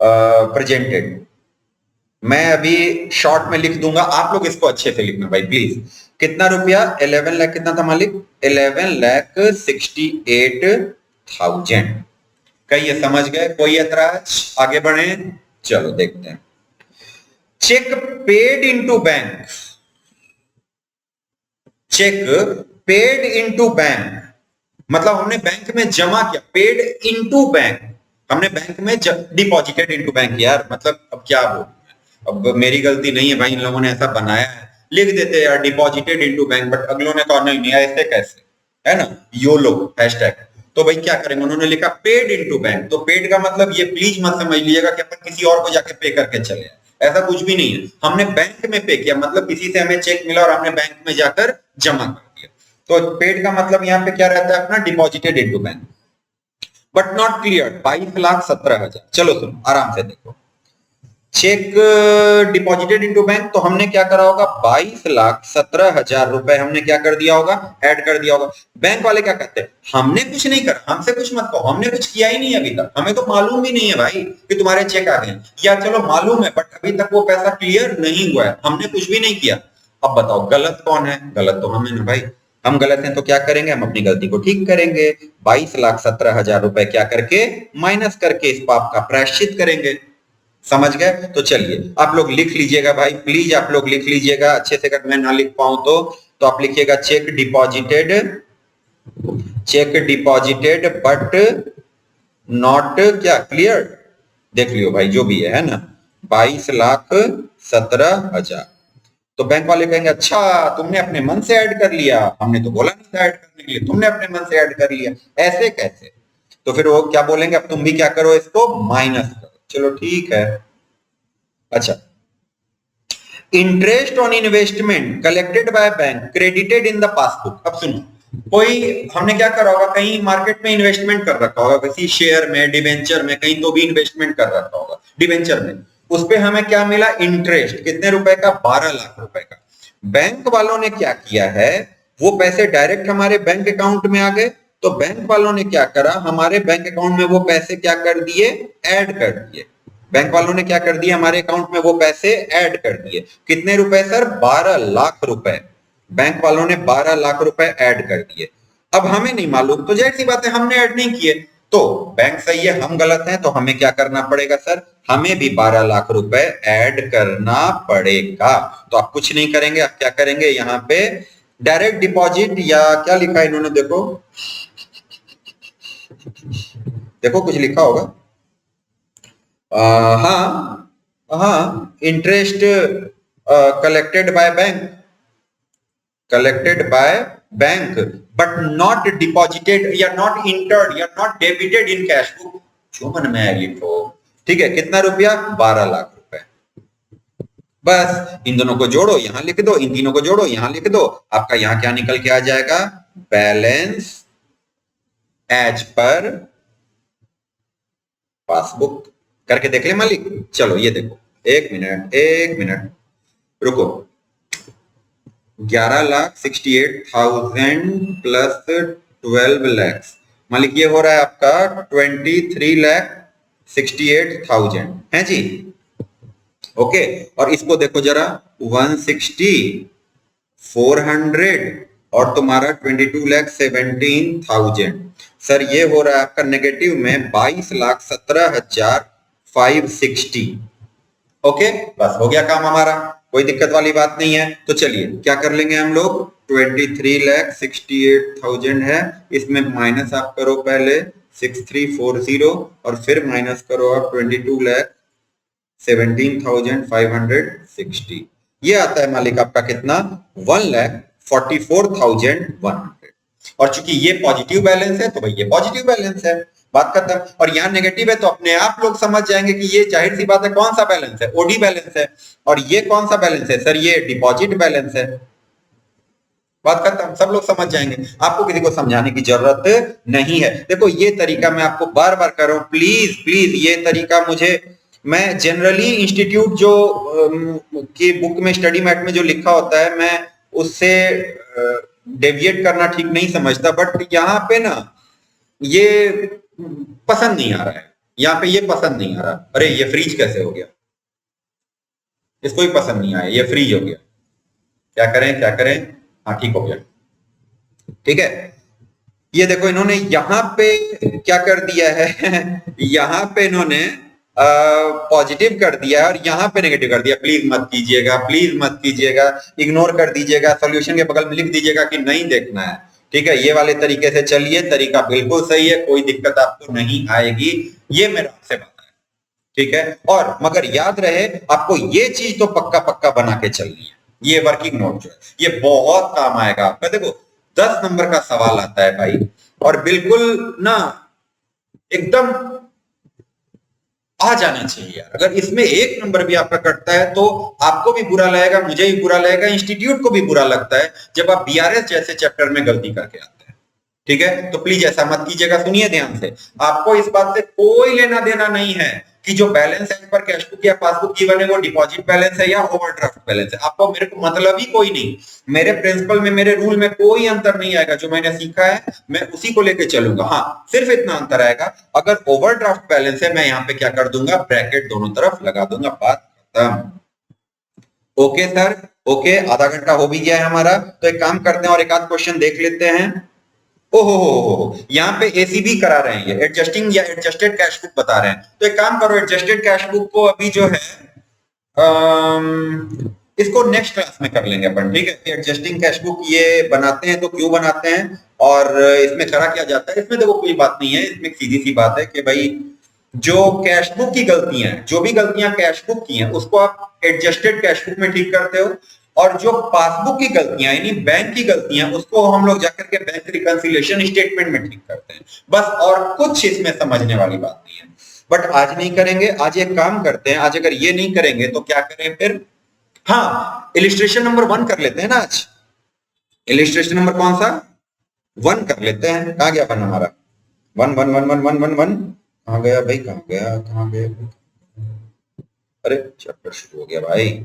प्रेजेंटेड मैं अभी शॉर्ट में लिख दूंगा, आप लोग इसको अच्छे से लिखना भाई प्लीज। कितना रुपया, 11 लाख, कितना था मालिक, 11,68,000। कहीं ये समझ गए? कोई ऐतराज? आगे बढ़े, चलो देखते हैं। Cheque paid into bank, cheque paid into bank मतलब हमने बैंक में जमा किया, पेड इनटू बैंक, हमने बैंक में डिपॉजिटेड इनटू बैंक। यार मतलब अब क्या बोलूं, अब मेरी गलती नहीं है भाई, इन लोगों ने ऐसा बनाया है, लिख देते यार डिपॉजिटेड इनटू बैंक, बट अगलों ने कहा नहीं ऐसे कैसे, है ना, योलो हैशटैग। तो भाई क्या करेंगे, उन्होंने लिखा पेड इनटू बैंक। तो पेड का मतलब ये प्लीज मत समझ लीजिएगा कि अपन किसी और को जाके पे करके चले, ऐसा कुछ भी नहीं है। हमने बैंक में पे किया, मतलब किसी से हमें चेक मिला और हमने बैंक में जाकर जमा कर दिया। तो पेड का मतलब यहाँ पे क्या रहता है अपना, deposited into bank, but not clear 22,17,000। चलो सुनो आराम से देखो, चेक डिपॉजिटेड इनटू बैंक, तो हमने क्या करा होगा, 22,17,000 रुपए हमने क्या कर दिया होगा, ऐड कर दिया होगा। बैंक वाले क्या कहते हैं, हमने कुछ नहीं करा, हमसे कुछ मत कहो, हमने कुछ किया ही नहीं अभी तक, हमें तो मालूम भी नहीं है भाई कि तुम्हारे चेक आ गए, या चलो मालूम है बट अभी तक वो पैसा क्लियर नहीं हुआ है, हमने कुछ भी नहीं किया। अब बताओ गलत कौन है, गलत तो हम है ना भाई, हम गलत हैं तो क्या करेंगे, हम अपनी गलती को ठीक करेंगे, 22,17,000 रुपए क्या करके, माइनस करके इस पाप का प्रायश्चित करेंगे। समझ गए? तो चलिए आप लोग लिख लीजिएगा भाई, प्लीज आप लोग लिख लीजिएगा अच्छे से, अगर मैं ना लिख पाऊं तो आप लिखिएगा चेक डिपॉजिटेड बट नॉट क्या क्लियर। देख लियो भाई जो भी है ना, 22,17,000। तो बैंक वाले कहेंगे अच्छा तुमने अपने मन से ऐड कर लिया, हमने तो बोला नहीं था ऐड करने के लिए, तुमने अपने मन से ऐड कर लिया, ऐसे कैसे? तो फिर वो क्या बोलेंगे, अब तुम भी क्या करो, इसको माइनस करो। चलो ठीक है। अच्छा, interest on investment collected by bank credited in the passbook. अब सुनो, कोई हमने क्या करा होगा, कहीं मार्केट में इन्वेस्टमेंट कर रखा होगा, किसी शेयर में, डिवेंचर में, कहीं तो भी इन्वेस्टमेंट कर रखा होगा डिवेंचर में, उस पे हमें क्या मिला, इंटरेस्ट, कितने रुपए का, 12 लाख रुपए का। बैंक वालों ने क्या किया है, वो पैसे डायरेक्ट हमारे बैंक अकाउंट में आ गए, तो बैंक वालों ने क्या करा, हमारे बैंक अकाउंट में वो पैसे क्या कर दिए, ऐड कर दिए। बैंक वालों ने क्या कर दिया, हमारे अकाउंट में वो पैसे ऐड कर दिए। कितने रुपए सर, 12 लाख रुपए। बैंक वालों ने 12 लाख रुपए ऐड कर दिए। अब हमें नहीं मालूम, तो जाहिर सी बात है हमने ऐड नहीं किए, तो बैंक सही है हम गलत हैं, तो हमें क्या करना पड़ेगा सर, हमें भी 12 लाख रुपए ऐड करना पड़ेगा। तो आप कुछ नहीं करेंगे, आप क्या करेंगे, यहाँ पे डायरेक्ट डिपॉजिट, या क्या लिखा है इन्होंने, देखो देखो कुछ लिखा होगा, हाँ हाँ, interest collected by bank but not deposited या नॉट इंटर्ड या not debited in cash book, जो मन में लिखो। ठीक है, कितना रुपया, 12 लाख रुपए। बस इन दोनों को जोड़ो, यहां लिख दो, इन तीनों को जोड़ो, यहां लिख दो, आपका यहां क्या निकल के आ जाएगा, बैलेंस एज पर पासबुक। करके देख ले मालिक। चलो ये देखो, एक मिनट रुको, 11,68,000 प्लस 12 लाख, मालिक ये हो रहा है आपका 23,68,000 है जी। ओके, और इसको देखो जरा, 160, 400 और तुम्हारा 22,17,000। सर ये हो रहा है आपका नेगेटिव में 22,17,560। ओके, बस हो गया काम हमारा, कोई दिक्कत वाली बात नहीं है। तो चलिए क्या कर लेंगे हम लोग, 23,68,000 है, इसमें माइनस आप करो पहले 6340 और फिर माइनस करो आप 22,17,560। ये आता है मालिक आपका कितना, 1,44,100। और चूंकि ये पॉजिटिव बैलेंस है तो भाई ये पॉजिटिव बैलेंस है, बात खत्म। और यहाँ नेगेटिव है तो अपने आप लोग समझ जाएंगे कि ये जाहिर सी बात है कौन सा बैलेंस है, ओडी बैलेंस है। और ये कौन सा बैलेंस है सर, ये डिपॉजिट बैलेंस है। बात खत्म, सब लोग समझ जाएंगे, आपको किसी को समझाने की जरूरत नहीं है। देखो ये तरीका मैं आपको बार बार कर रहा हूं, प्लीज प्लीज ये तरीका मुझे, मैं जनरली इंस्टीट्यूट जो की बुक में स्टडी मैट में जो लिखा होता है मैं उससे डेविएट करना ठीक नहीं समझता, बट यहाँ पे ना ये पसंद नहीं आ रहा है, यहाँ पे ये पसंद नहीं आ रहा। अरे ये फ्रीज कैसे हो गया, इसको भी पसंद नहीं आया, ये फ्रीज हो गया, क्या करें, हाँ ठीक हो गया। ठीक है, ये देखो इन्होंने यहाँ पे क्या कर दिया है यहाँ पे इन्होंने पॉजिटिव कर दिया और यहाँ पे नेगेटिव कर दिया। प्लीज मत कीजिएगा, प्लीज मत कीजिएगा, इग्नोर कर दीजिएगा, सॉल्यूशन के बगल में लिख दीजिएगा कि नहीं देखना है। ठीक है, ये वाले तरीके से चलिए, तरीका बिल्कुल सही है, कोई दिक्कत आपको नहीं आएगी, ये मेरा आपसे बात है। ठीक है, और मगर याद रहे आपको ये चीज तो पक्का पक्का बना के चलनी है, ये वर्किंग नोट जो है ये बहुत काम आएगा आपका। देखो 10 नंबर का सवाल आता है भाई, और बिल्कुल ना एकदम आ जाना चाहिए यार। अगर इसमें 1 नंबर भी आपका कटता है तो आपको भी बुरा लगेगा, मुझे भी बुरा लगेगा, इंस्टीट्यूट को भी बुरा लगता है जब आप बीआरएस जैसे चैप्टर में गलती करके आते हैं। ठीक है, तो प्लीज ऐसा मत कीजिएगा। सुनिए ध्यान से, आपको इस बात से कोई लेना देना नहीं है, कि जो balance as per cash book या पासबुक गिवन है वो डिपॉजिट बैलेंस है या ओवरड्राफ्ट बैलेंस है। आपको मेरे को मतलब ही कोई नहीं, मेरे प्रिंसिपल में, मेरे रूल में कोई अंतर नहीं आएगा। जो मैंने सीखा है मैं उसी को लेके चलूंगा। हाँ, सिर्फ इतना अंतर आएगा, अगर ओवरड्राफ्ट बैलेंस है मैं यहाँ पे क्या कर दूंगा, ब्रैकेट दोनों तरफ लगा दूंगा, बात खत्म। ओके सर, ओके, आधा घंटा हो भी गया है हमारा, तो एक काम करते हैं और एक आध क्वेश्चन देख लेते हैं। ओहो, यहाँ पे एसीबी करा रहे हैं, ये एडजस्टिंग या एडजस्टेड कैश बुक बता रहे हैं। तो एक काम करो, एडजस्टेड कैश बुक को अभी जो है इसको नेक्स्ट क्लास में कर लेंगे अपन, ठीक है। एडजस्टिंग कैश बुक ये बनाते हैं तो क्यों बनाते हैं और इसमें करा क्या जाता है, इसमें देखो कोई बात नहीं है, इसमें सीधी सी बात है कि भाई जो कैश बुक की गलतियां, जो भी गलतियां कैश बुक की हैं उसको आप एडजस्टेड कैश बुक में ठीक करते हो, और जो पासबुक की गलतियां यानी बैंक की गलतियां उसको हम लोग जाकर के बैंक रिकंसिलिएशन स्टेटमेंट में ठीक करते हैं, बस। और कुछ इसमें समझने वाली बात नहीं है, बट आज नहीं करेंगे। आज एक काम करते हैं, आज अगर ये नहीं करेंगे तो क्या करें फिर, हाँ, इलिस्ट्रेशन नंबर 1 कर लेते हैं ना आज। इलिस्ट्रेशन नंबर कौन सा, 1 कर लेते हैं। कहां गया अपन हमारा 1 1 1 1 1 1 1 कहां गया भाई, कहां गया, अरे चैप्टर शुरू हो गया भाई।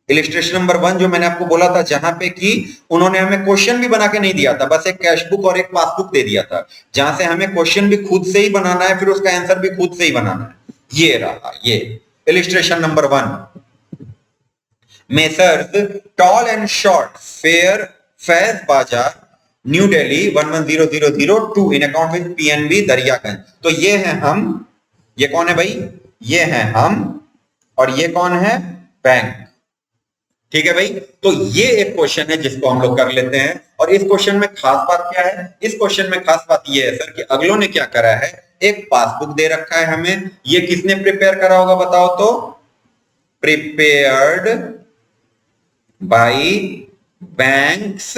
इलिस्ट्रेशन नंबर 1 जो मैंने आपको बोला था, जहां पे कि उन्होंने हमें क्वेश्चन भी बना के नहीं दिया था, बस एक कैश बुक और एक पासबुक दे दिया था, जहां से हमें क्वेश्चन भी खुद से ही बनाना है, फिर उसका आंसर भी खुद से ही बनाना है। ये रहा, ये illustration number 1। Messrs tall and short fair Faiz Bazar New Delhi 110002 in account with PNB Daryaganj. तो ये है हम, ये कौन है भाई, ये है हम, और ये कौन है, बैंक, ठीक है भाई। तो ये एक क्वेश्चन है जिसको हम लोग कर लेते हैं। और इस क्वेश्चन में खास बात क्या है, इस क्वेश्चन में खास बात ये है सर कि अगलों ने क्या करा है, एक पासबुक दे रखा है हमें, ये किसने प्रिपेयर करा होगा बताओ तो, प्रिपेयर्ड बाय बैंक्स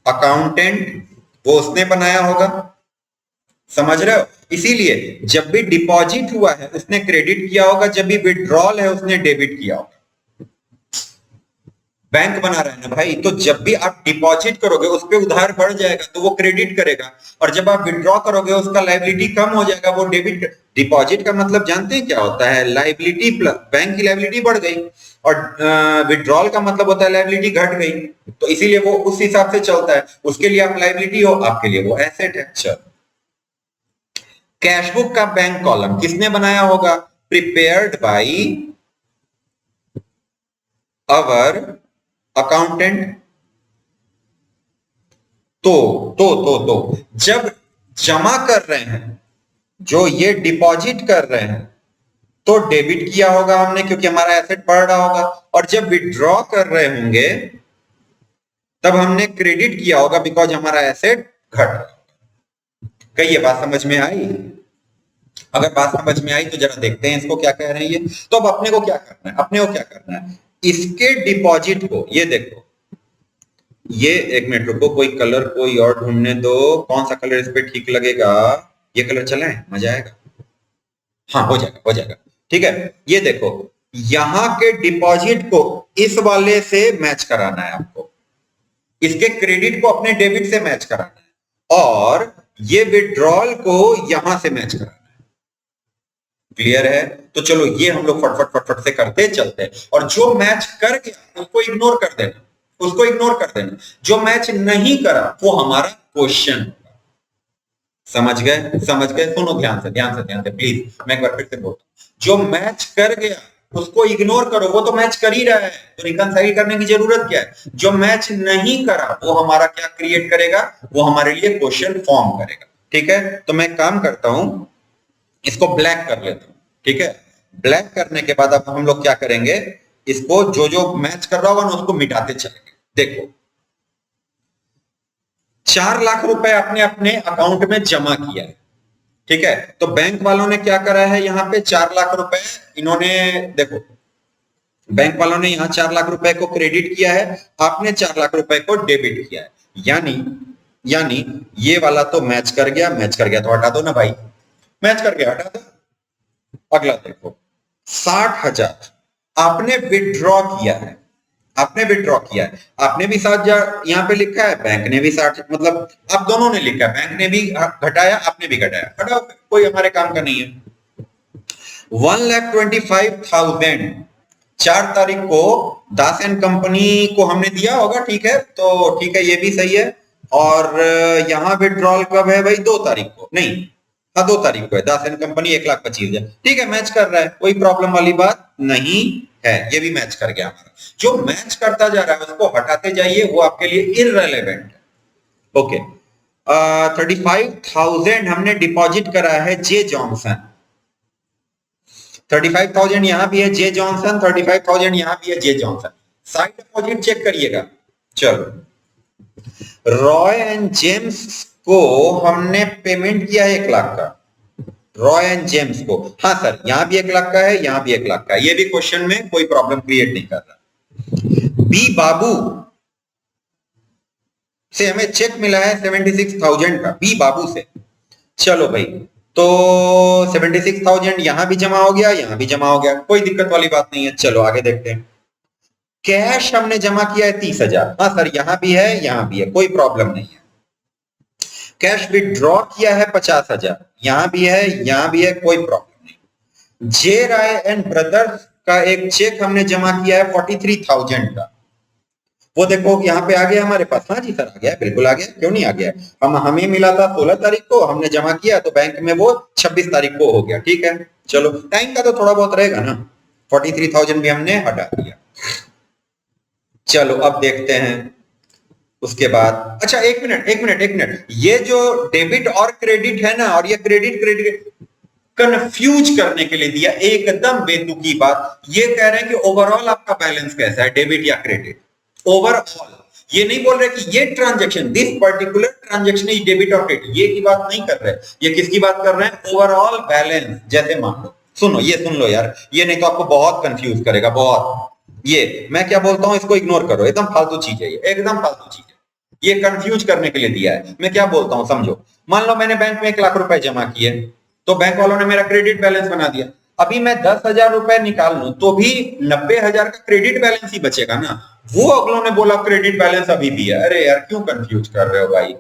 अकाउंटेंट, वो उसने बनाया होगा, समझ रहे हो। इसीलिए जब भी डिपॉजिट हुआ है उसने क्रेडिट किया होगा, जब भी विड्रॉल है उसने डेबिट किया होगा। बैंक बना रहा है ना भाई, तो जब भी आप डिपॉजिट करोगे उस पे उधार बढ़ जाएगा तो वो क्रेडिट करेगा, और जब आप विड्रॉ करोगे उसका लायबिलिटी कम हो जाएगा, वो डेबिट। डिपॉजिट का मतलब जानते हैं क्या होता है, लायबिलिटी प्लस, बैंक की लायबिलिटी बढ़ गई, और विड्रॉल का मतलब होता है लायबिलिटी घट गई, तो इसीलिए वो उस हिसाब से चलता है। उसके लिए आप लायबिलिटी हो, आपके लिए वो एसेट है। चल, कैश बुक का बैंक कॉलम किसने बनाया होगा, प्रिपेयर्ड बाय अवर अकाउंटेंट। तो जब जमा कर रहे हैं, जो ये डिपॉजिट कर रहे हैं, तो डेबिट किया होगा हमने क्योंकि हमारा एसेट बढ़ रहा होगा, और जब विड्रॉ कर रहे होंगे तब हमने क्रेडिट किया होगा बिकॉज हमारा एसेट घट रहा होगा। कहीं ये बात समझ में आई? अगर बात समझ में आई तो जरा देखते हैं इसको क्या कह रहे हैं ये। तो अब अपने को क्या करना है, अपने को क्या करना है, इसके डिपॉजिट को, ये देखो, ये एक मिनट रुको, कोई कलर कोई और ढूंढने दो, कौन सा कलर इस पे ठीक लगेगा, ये कलर चलाएं, मजा आएगा। हाँ, हो जाएगा, हो जाएगा, ठीक है। ये देखो, यहां के डिपॉजिट को इस वाले से मैच कराना है आपको, इसके क्रेडिट को अपने डेबिट से मैच कराना है, और ये विड्रॉल को यहां से मैच कराना है। क्लियर है? तो चलो ये हम लोग फटफट फटफट से करते चलते हैं, और जो मैच कर गया उसको इग्नोर कर देना, उसको इग्नोर कर देना। जो मैच नहीं करा वो हमारा क्वेश्चन होगा। समझ गए? समझ गए? सुनो ध्यान से, ध्यान से, ध्यान से प्लीज, मैं एक बार फिर से बोलता हूं, जो मैच कर गया उसको इग्नोर करो, वो तो मैच कर ही रहा है, तो रिकंसाइल करने की जरूरत क्या है। जो मैच नहीं करा वो हमारा क्या क्रिएट करेगा, वो हमारे लिए क्वेश्चन फॉर्म करेगा। ठीक है, तो मैं काम करता हूं, इसको ब्लैक कर लेता हूं, ठीक है। ब्लैक करने के बाद अब हम लोग क्या करेंगे, इसको जो जो मैच कर रहा होगा ना उसको मिटाते चलेंगे। देखो, 4 लाख रुपए आपने अपने अकाउंट में जमा किया है, ठीक है। तो बैंक वालों ने क्या करा है, यहां पे 4 लाख रुपए इन्होंने, देखो बैंक वालों ने यहां 4 लाख रुपए को क्रेडिट किया है, आपने 4 लाख रुपए को डेबिट किया है। यानी ये वाला तो मैच कर गया, मैच कर गया तो हटा दो ना भाई, मैच कर गया हटा दो। अगला देखो, 60,000 आपने विड्रॉ किया है, आपने विड्रॉ किया है, आपने भी 60,000 यहां पे लिखा है, बैंक ने भी 60, मतलब आप दोनों ने लिखा है, बैंक ने भी घटाया, आपने भी घटाया, हटाओ, कोई हमारे काम का नहीं है। 1,25,000 4 तारीख को दास एंड कंपनी को हमने दिया होगा, ठीक है, तो ठीक है, ये भी सही है। और यहाँ विड्रॉल कब है भाई? 2 तारीख को, नहीं, हाँ 2 तारीख को है। दास एंड कंपनी 1,25,000, ठीक है, मैच कर रहा है, कोई प्रॉब्लम वाली बात नहीं है, ये भी मैच कर गया हमारा। जो मैच करता जा रहा है उसको हटाते जाइए, वो आपके लिए इररेलेवेंट है। ओके, 35,000 हमने डिपॉजिट करा है जे जॉनसन। 35,000 यहां भी है जे जॉनसन, 35,000 यहां भी है जे जॉनसन। साइड डिपॉजिट चेक करिएगा। चलो, रॉय एंड जेम्स को हमने पेमेंट किया है 1 लाख का, रॉय एंड जेम्स को। हाँ सर, यहां भी 1 लाख का है, यहां भी 1 लाख का है, ये भी क्वेश्चन में कोई प्रॉब्लम क्रिएट नहीं कर रहा। बी बाबू से हमें चेक मिला है 76,000 का, बी बाबू से। चलो भाई, तो 76,000 यहां भी जमा हो गया, यहां भी जमा हो गया, कोई दिक्कत वाली बात नहीं है। चलो आगे देखते हैं। कैश हमने जमा किया है 30,000। हाँ सर, यहां भी है, यहां भी है, कोई प्रॉब्लम नहीं है। कैश विड्रॉ किया है 50,000, यहां भी है, यहां भी है, कोई प्रॉब्लम नहीं। जे राय एंड ब्रदर्स का एक चेक हमने जमा किया है 43,000 का, वो देखो यहाँ पे आ गया हमारे पास। हाँ जी सर, आ गया, बिल्कुल आ गया, क्यों नहीं आ गया। हमें मिला था 16 तारीख को, हमने जमा किया तो बैंक में वो 26 तारीख को हो गया, ठीक है। चलो, टाइम का तो थोड़ा बहुत रहेगा ना। 43,000 भी हमने हटा दिया। चलो अब देखते हैं उसके बाद। अच्छा, एक मिनट, ये जो डेबिट और क्रेडिट है ना, और ये क्रेडिट कंफ्यूज करने के लिए दिया, एकदम बेतुकी बात। ये कह रहे हैं कि ओवरऑल आपका बैलेंस कैसा है, डेबिट या क्रेडिट। ओवरऑल, ये नहीं बोल रहे कि ये transaction, this particular transaction is debit और क्रेडिट, ये की बात नहीं कर रहे। ये किसकी बात कर रहे हैं? Overall balance. जैसे मान लो, सुनो, ये सुन लो यार, ये नहीं तो आपको बहुत कंफ्यूज करेगा, बहुत। ये मैं क्या बोलता हूं, इसको इग्नोर करो, एकदम फालतू चीज है, ये एकदम फालतू चीज है। ये कंफ्यूज करने के लिए दिया है। मैं क्या बोलता हूं समझो, मान लो मैंने बैंक में 1 लाख रुपए जमा किए, तो बैंक वालों ने मेरा क्रेडिट बैलेंस बना दिया। अभी मैं 10,000 रुपए निकाल लूं तो भी 90,000 का क्रेडिट बैलेंस ही बचेगा ना। वो अगलों ने बोला क्रेडिट बैलेंस अभी भी है। अरे यार, क्यों कंफ्यूज कर रहे हो भाई?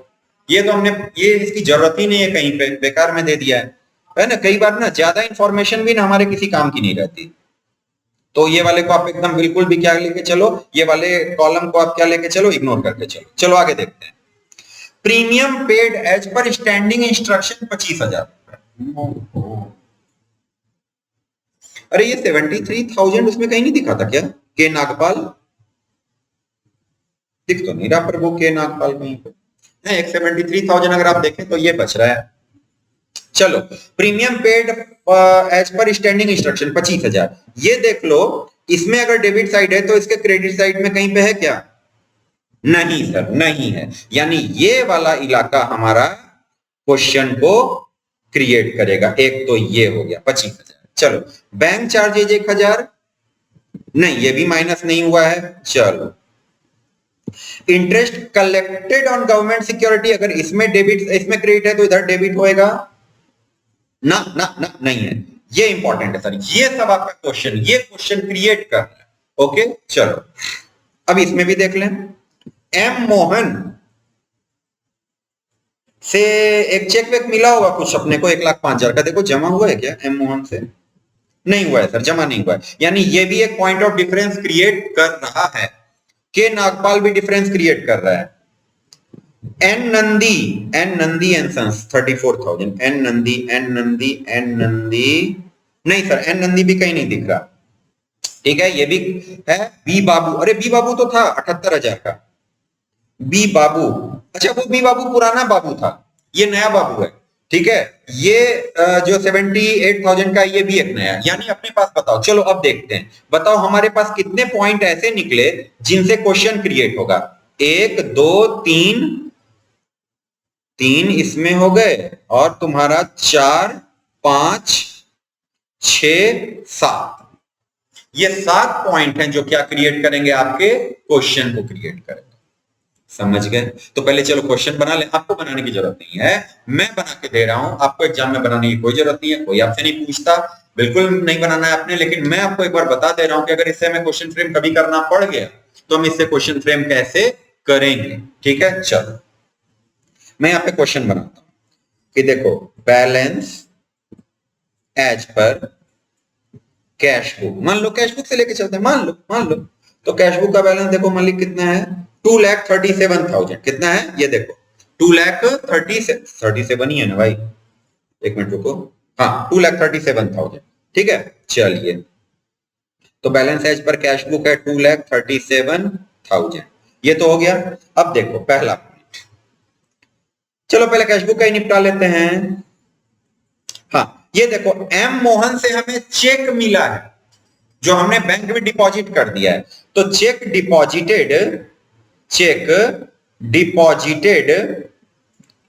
ये तो हमने, ये इसकी जरूरत ही नहीं है, कहीं पे बेकार में दे दिया है ना। कई बार ना ज्यादा इंफॉर्मेशन भी ना हमारे किसी काम की नहीं रहती। तो ये वाले को आप एकदम बिल्कुल भी क्या लेके चलो, ये वाले कॉलम को आप क्या लेके चलो, इग्नोर करके चलो। चलो आगे देखते हैं। Premium paid as per standing instruction 25,000। अरे ये 73,000 उसमें कहीं नहीं दिखा था क्या? के नागपाल दिख तो नहीं रहा, पर वो के नागपाल कहीं पे 73,000 अगर आप देखें तो ये बच रहा है। चलो, premium paid as per standing instruction 25,000, ये देख लो। इसमें अगर डेबिट साइड है तो इसके क्रेडिट साइड में कहीं पे है क्या? नहीं सर, नहीं है। यानी ये वाला इलाका हमारा क्वेश्चन को क्रिएट करेगा। एक तो ये हो गया 25,000। चलो, बैंक चार्जेज 1,000, नहीं, ये भी माइनस नहीं हुआ है। चलो, interest collected on government security, अगर इसमें डेबिट, इसमें क्रेडिट है तो इधर डेबिट होएगा ना, ना ना, नहीं है। ये इंपॉर्टेंट है सर, ये सब आपका क्वेश्चन, ये क्वेश्चन क्रिएट कर रहा है। ओके, चलो अब इसमें भी देख लें। एम मोहन से एक चेक वेक मिला होगा कुछ अपने को 1,05,000 का, देखो जमा हुआ है क्या एम मोहन से? नहीं हुआ है सर, जमा नहीं हुआ है। यानी ये भी एक पॉइंट ऑफ डिफरेंस क्रिएट कर रहा है। के नागपाल भी डिफरेंस क्रिएट कर रहा है। N Nandi and sons 34,000। N Nandi, नहीं सर, एन नंदी भी कहीं नहीं दिख रहा। ठीक है, ये भी है। बी बाबू, अरे बी बाबू तो था 78,000 का। बी बाबू, अच्छा वो बी बाबू पुराना बाबू था, ये नया बाबू है। ठीक है, ये जो 78,000 का, ये भी एक नया। यानी अपने पास बताओ, चलो अब देखते हैं, बताओ हमारे पास कितने पॉइंट ऐसे निकले जिनसे क्वेश्चन क्रिएट होगा। 1 2 3 इसमें हो गए, और तुम्हारा 4 5 6 7, ये 7 पॉइंट हैं जो क्या क्रिएट करेंगे, आपके क्वेश्चन को क्रिएट करेंगे। समझ गए? तो पहले चलो क्वेश्चन बना ले। आपको बनाने की जरूरत नहीं है, मैं बना के दे रहा हूं, आपको एग्जाम में बनाने की कोई जरूरत नहीं है, कोई आपसे नहीं पूछता, बिल्कुल नहीं बनाना है आपने। लेकिन मैं आपको एक बार बता दे रहा हूं कि अगर इससे हमें क्वेश्चन फ्रेम कभी करना पड़ गया तो हम इससे क्वेश्चन फ्रेम कैसे करेंगे। ठीक है, चलो मैं यहाँ पे क्वेश्चन बनाता हूं कि देखो, balance as per cash book, मान लो कैश बुक से लेके चलते हैं, मान लो तो कैश बुक का बैलेंस देखो मालिक कितना है, 2,37,000। कितना है ये देखो, 2,37,000 ही है ना भाई, एक मिनट रुको, हाँ 2,37,000। ठीक है, चलिए तो balance as per cash book है 2,37,000, ये तो हो गया। अब देखो पहला, चलो पहले कैश बुक का ही निपटा लेते हैं। हाँ ये देखो, एम मोहन से हमें चेक मिला है जो हमने बैंक में डिपॉजिट कर दिया है, तो check deposited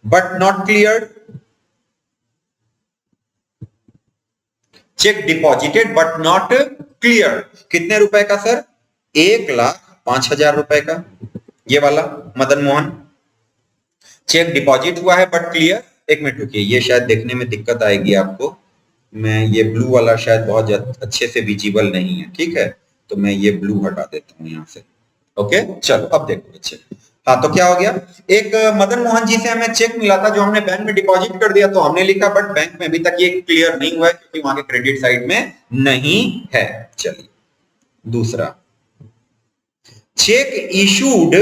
but not cleared, check deposited but not clear. कितने रुपए का सर, 1,05,000 रुपए का, ये वाला मदन मोहन। चेक डिपॉजिट हुआ है बट क्लियर, एक मिनट रुकिए, ये शायद देखने में दिक्कत आएगी आपको, मैं ये ब्लू वाला शायद बहुत अच्छे से विजिबल नहीं है, ठीक है, तो मैं ये ब्लू हटा देता हूं यहां से। ओके चलो अब देखो अच्छे, हाँ तो क्या हो गया, एक मदन मोहन जी से हमें चेक मिला था जो हमने बैंक में डिपॉजिट कर दिया, तो हमने लिखा बट बैंक में अभी तक ये क्लियर नहीं हुआ है क्योंकि वहां के क्रेडिट साइड में नहीं है। चलिए दूसरा, check issued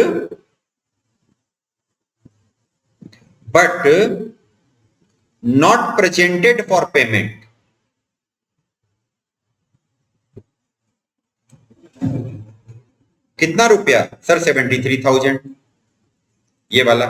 but not presented for payment, कितना रुपया सर, 73,000, ये वाला।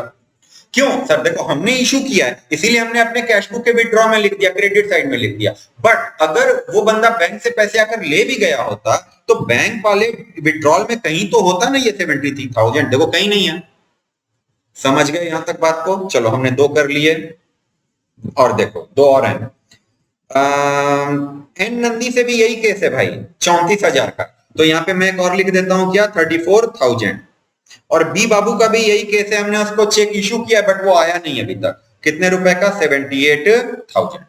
क्यों सर, देखो हमने इशू किया है इसीलिए हमने अपने कैश बुक के विड्रॉ में लिख दिया, क्रेडिट साइड में लिख दिया, बट अगर वो बंदा बैंक से पैसे आकर ले भी गया होता तो बैंक वाले विड्रॉल में कहीं तो होता ना ये 73,000, देखो कहीं नहीं है। समझ गए यहां तक बात को, चलो हमने 2 कर लिए, और देखो 2 और हैं। एन नंदी से भी यही केस है भाई, 34,000 का, तो यहाँ पे मैं एक और लिख देता हूं क्या, 34,000। और बी बाबू का भी यही केस है, हमने उसको चेक इशू किया बट वो आया नहीं अभी तक, कितने रुपए का, 78,000।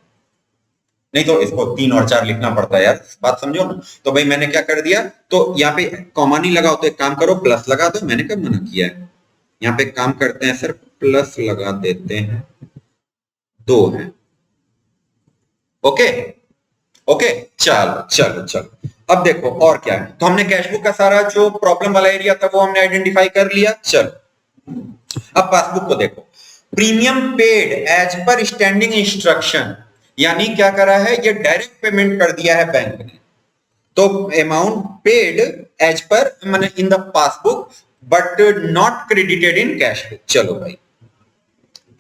नहीं तो इसको 3 और 4 लिखना पड़ता है यार, बात समझो ना। तो भाई मैंने क्या कर दिया, तो यहाँ पे कॉमा नहीं लगाओ तो एक काम करो प्लस लगा दो, मैंने कब मना किया है, यहाँ पे काम करते हैं सर, प्लस लगा देते हैं, 2 है। ओके ओके चलो चलो चलो, अब देखो और क्या है, तो हमने कैश बुक का सारा जो प्रॉब्लम वाला एरिया था वो हमने आइडेंटिफाई कर लिया। चलो अब पासबुक को देखो, premium paid as per standing instruction, यानी क्या करा है, ये डायरेक्ट पेमेंट कर दिया है बैंक ने, तो अमाउंट पेड एज पर मैंने इन the passbook but not credited in cash book. चलो भाई,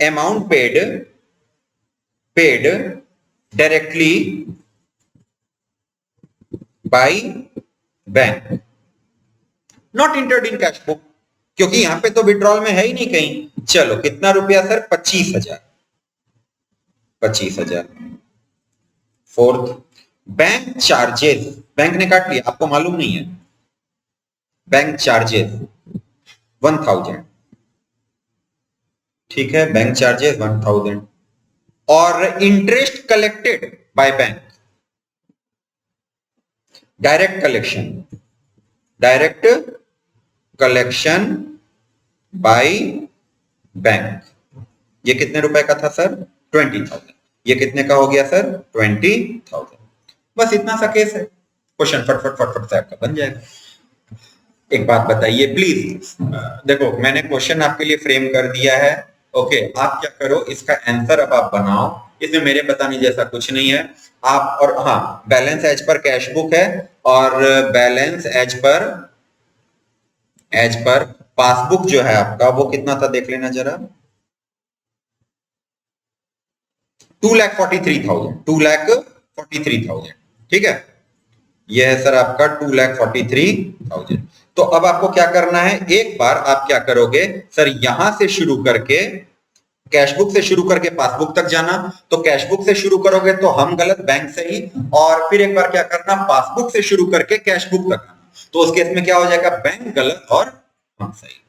amount paid directly by bank, not entered in cash book, क्योंकि यहां पे तो विड्रॉल में है ही नहीं कहीं। चलो कितना रुपया sir, 25,000, 25,000। Fourth, bank charges, bank ने काट लिया, आपको मालूम नहीं है, बैंक चार्जेस 1,000, ठीक है, बैंक चार्जेस 1,000। और interest collected by bank, direct collection by bank, ये कितने रुपए का था सर, 20,000। ये कितने का हो गया सर, 20,000। बस इतना सा केस है, क्वेश्चन फटफट फटफट से आपका बन जाएगा। एक बात बताइए प्लीज, देखो मैंने क्वेश्चन आपके लिए फ्रेम कर दिया है, ओके, आप क्या करो, इसका आंसर अब आप बनाओ, इसमें मेरे बताने जैसा कुछ नहीं है आप, और हाँ balance as per cash book है, और बैलेंस एज पर पासबुक जो है आपका वो कितना था देख लेना जरा, 2,43,000, 2,43,000, ठीक है, यह है सर आपका 2,43,000। तो अब आपको क्या करना है, एक बार आप क्या करोगे सर, यहां से शुरू करके कैश बुक से शुरू करके पासबुक तक जाना, तो कैश बुक से शुरू करोगे तो हम गलत, बैंक सही, और फिर एक बार क्या करना, पासबुक से शुरू करके कैश बुक तक आना, तो उस केस में क्या हो जाएगा, बैंक गलत और हम सही।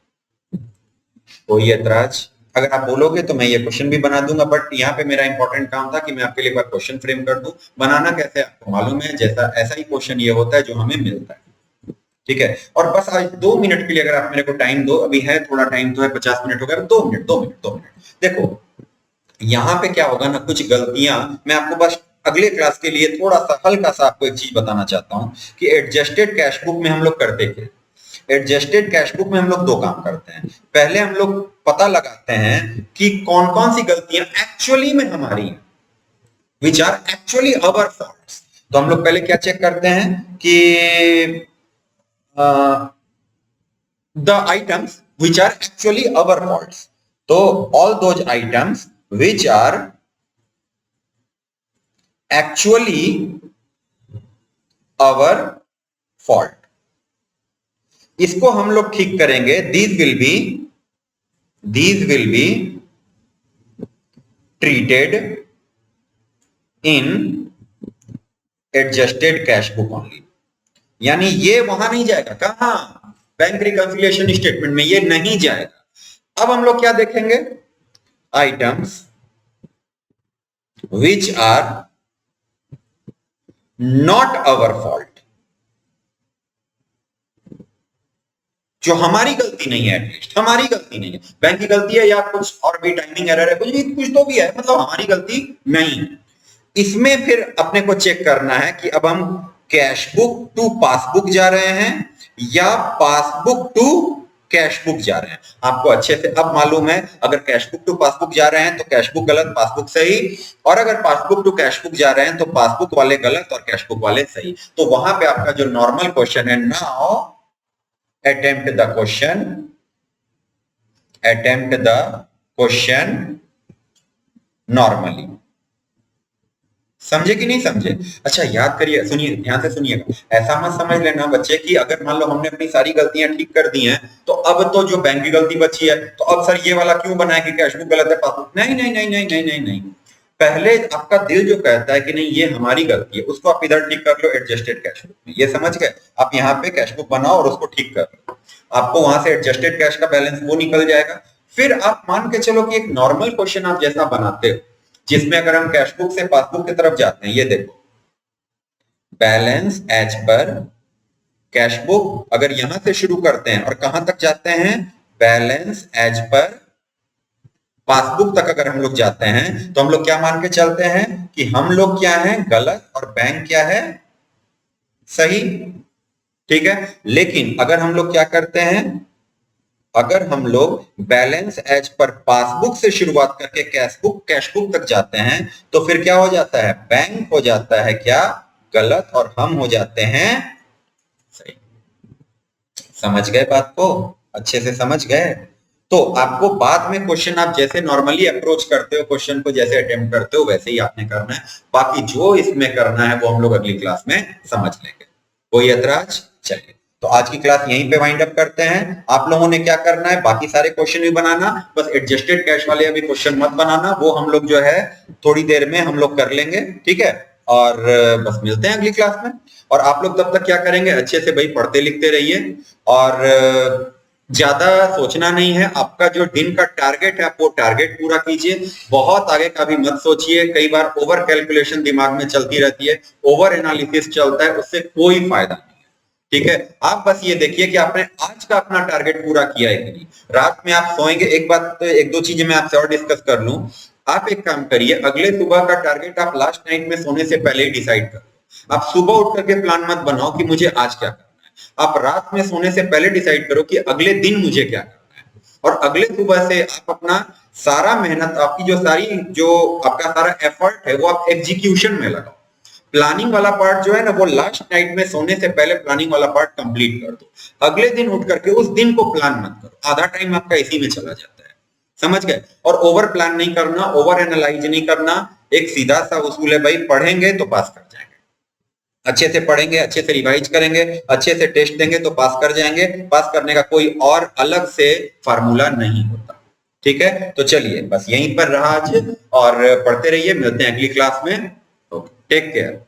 कोई ऐतराज, अगर आप बोलोगे तो मैं ये क्वेश्चन भी बना दूंगा, बट यहाँ पे मेरा इंपॉर्टेंट काम था कि मैं आपके लिए एक बार क्वेश्चन फ्रेम कर दूं। बनाना कैसे आपको मालूम है, जैसा ऐसा ही क्वेश्चन ये होता है जो हमें मिलता है, ठीक है। और बस आज 2 मिनट के लिए अगर आप मेरे को टाइम दो, अभी है थोड़ा टाइम तो है, 50 मिनट हो गया, 2 मिनट। देखो यहाँ पे क्या होगा ना, कुछ गलतियां मैं आपको बस अगले क्लास के लिए थोड़ा सा हल्का सा आपको एक चीज बताना चाहता हूं कि एडजस्टेड कैश बुक में हम लोग करते थे। एडजस्टेड कैश बुक में हम लोग दो काम करते हैं। पहले हम लोग पता लगाते हैं कि कौन कौन सी गलतियां एक्चुअली में हमारी हैं, which are actually our faults. तो हम लोग पहले क्या चेक करते हैं कि the items which are actually our faults. तो all those items which are actually our fault, इसको हम लोग ठीक करेंगे। These will be treated in adjusted cash book only, यानी ये वहां नहीं जाएगा। कहां? बैंक रिकंसिलिएशन स्टेटमेंट में ये नहीं जाएगा। अब हम लोग क्या देखेंगे? Items which are not our fault, जो हमारी गलती नहीं है, एटलीस्ट हमारी गलती नहीं है। बैंक की गलती है या कुछ और भी टाइमिंग एरर है, कुछ तो भी है, मतलब हमारी गलती नहीं है। इसमें फिर अपने को चेक करना है कि अब हम कैश बुक टू पासबुक जा रहे हैं या पासबुक टू कैश बुक जा रहे हैं। आपको अच्छे से अब मालूम है, अगर कैश बुक टू पासबुक जा रहे हैं तो कैश बुक गलत, पासबुक सही, और अगर पासबुक टू कैश बुक जा रहे हैं तो पासबुक वाले गलत और कैश बुक वाले सही। तो वहां पे आपका जो नॉर्मल क्वेश्चन है, now attempt the question normally। समझे कि नहीं समझे? अच्छा याद करिए, सुनिए, ध्यान से सुनिएगा। ऐसा मत समझ लेना बच्चे कि अगर मान लो हमने अपनी सारी गलतियां ठीक कर दी हैं तो अब तो जो बैंक की गलती बची है तो अब सर ये वाला क्यों बनाया कि कैश बुक गलत है, पासबुक नहीं नहीं नहीं नहीं नहीं नहीं नहीं। पहले आपका दिल जो कहता है कि नहीं ये हमारी गलती है, उसको आप इधर ठीक कर लो एडजस्टेड कैश बुक में। ये समझ गए? आप यहाँ पे कैश बुक बनाओ और उसको ठीक कर लो, आपको वहां से एडजस्टेड कैश का बैलेंस वो निकल जाएगा। फिर आप मान के चलो कि एक नॉर्मल क्वेश्चन आप जैसा बनाते हो, जिसमें अगर हम कैश बुक से पासबुक की तरफ जाते हैं, ये देखो balance as per cash book, अगर यहां से शुरू करते हैं और कहां तक जाते हैं, बैलेंस एज पर पासबुक तक अगर हम लोग जाते हैं तो हम लोग क्या मान के चलते हैं कि हम लोग क्या है, गलत, और बैंक क्या है, सही। ठीक है। लेकिन अगर हम लोग क्या करते हैं, अगर हम लोग बैलेंस एज पर पासबुक से शुरुआत करके कैश बुक तक जाते हैं तो फिर क्या हो जाता है, बैंक हो जाता है क्या, गलत, और हम हो जाते हैं सही। समझ गए बात को? अच्छे से समझ गए? तो आपको बाद में क्वेश्चन आप जैसे नॉर्मली अप्रोच करते हो, क्वेश्चन को जैसे अटेम्प्ट करते हो वैसे ही आपने करना है। बाकी जो इसमें करना है वो हम लोग अगली क्लास में समझ लेंगे। कोई ऐतराज? चलिए, तो आज की क्लास यहीं पे वाइंड अप करते हैं। आप लोगों ने क्या करना है, बाकी सारे क्वेश्चन भी बनाना, बस एडजस्टेड कैश वाले अभी क्वेश्चन मत बनाना, वो हम लोग जो है थोड़ी देर में हम लोग कर लेंगे। ठीक है, और बस मिलते हैं अगली क्लास में। और आप लोग तब तक क्या करेंगे, अच्छे से भाई पढ़ते लिखते रहिए और ज्यादा सोचना नहीं है। आपका जो दिन का टारगेट है आप वो टारगेट पूरा कीजिए, बहुत आगे का भी मत सोचिए। कई बार ओवर कैलकुलेशन दिमाग में चलती रहती है, ओवर एनालिसिस चलता है, उससे कोई फायदा नहीं है। ठीक है, आप बस ये देखिए कि आपने आज का अपना टारगेट पूरा किया है कि नहीं। रात में आप सोएंगे, एक बात, एक दो चीजें मैं आपसे और डिस्कस कर लूं। आप एक काम करिए, अगले सुबह का टारगेट आप लास्ट नाइट में सोने से पहले ही डिसाइड कर लो। आप सुबह उठ करके प्लान मत बनाओ कि मुझे आज क्या करना है, आप रात में सोने से पहले डिसाइड करो कि अगले दिन मुझे क्या करना है, और अगले सुबह से आप अपना सारा मेहनत, आपकी जो आपका सारा एफर्ट है वो आप एग्जीक्यूशन में लगाओ। प्लानिंग वाला पार्ट जो है ना, वो लास्ट नाइट में सोने से पहले प्लानिंग वाला पार्ट कंप्लीट कर दो। अगले दिन उठ करके उस दिन को प्लान मत करो, आधा टाइम आपका इसी में चला जाता है। समझ गए? और ओवर प्लान नहीं करना, ओवर एनालाइज नहीं करना। एक सीधा सा उसूल है भाई, पढ़ेंगे तो पास कर जाएंगे, अच्छे से पढ़ेंगे, अच्छे से रिवाइज करेंगे, अच्छे से टेस्ट देंगे तो पास कर जाएंगे। पास करने का कोई और अलग से फार्मूला नहीं होता। ठीक है, तो चलिए बस यहीं पर रहा आज, और पढ़ते रहिए। मिलते हैं अगली क्लास में। Take care.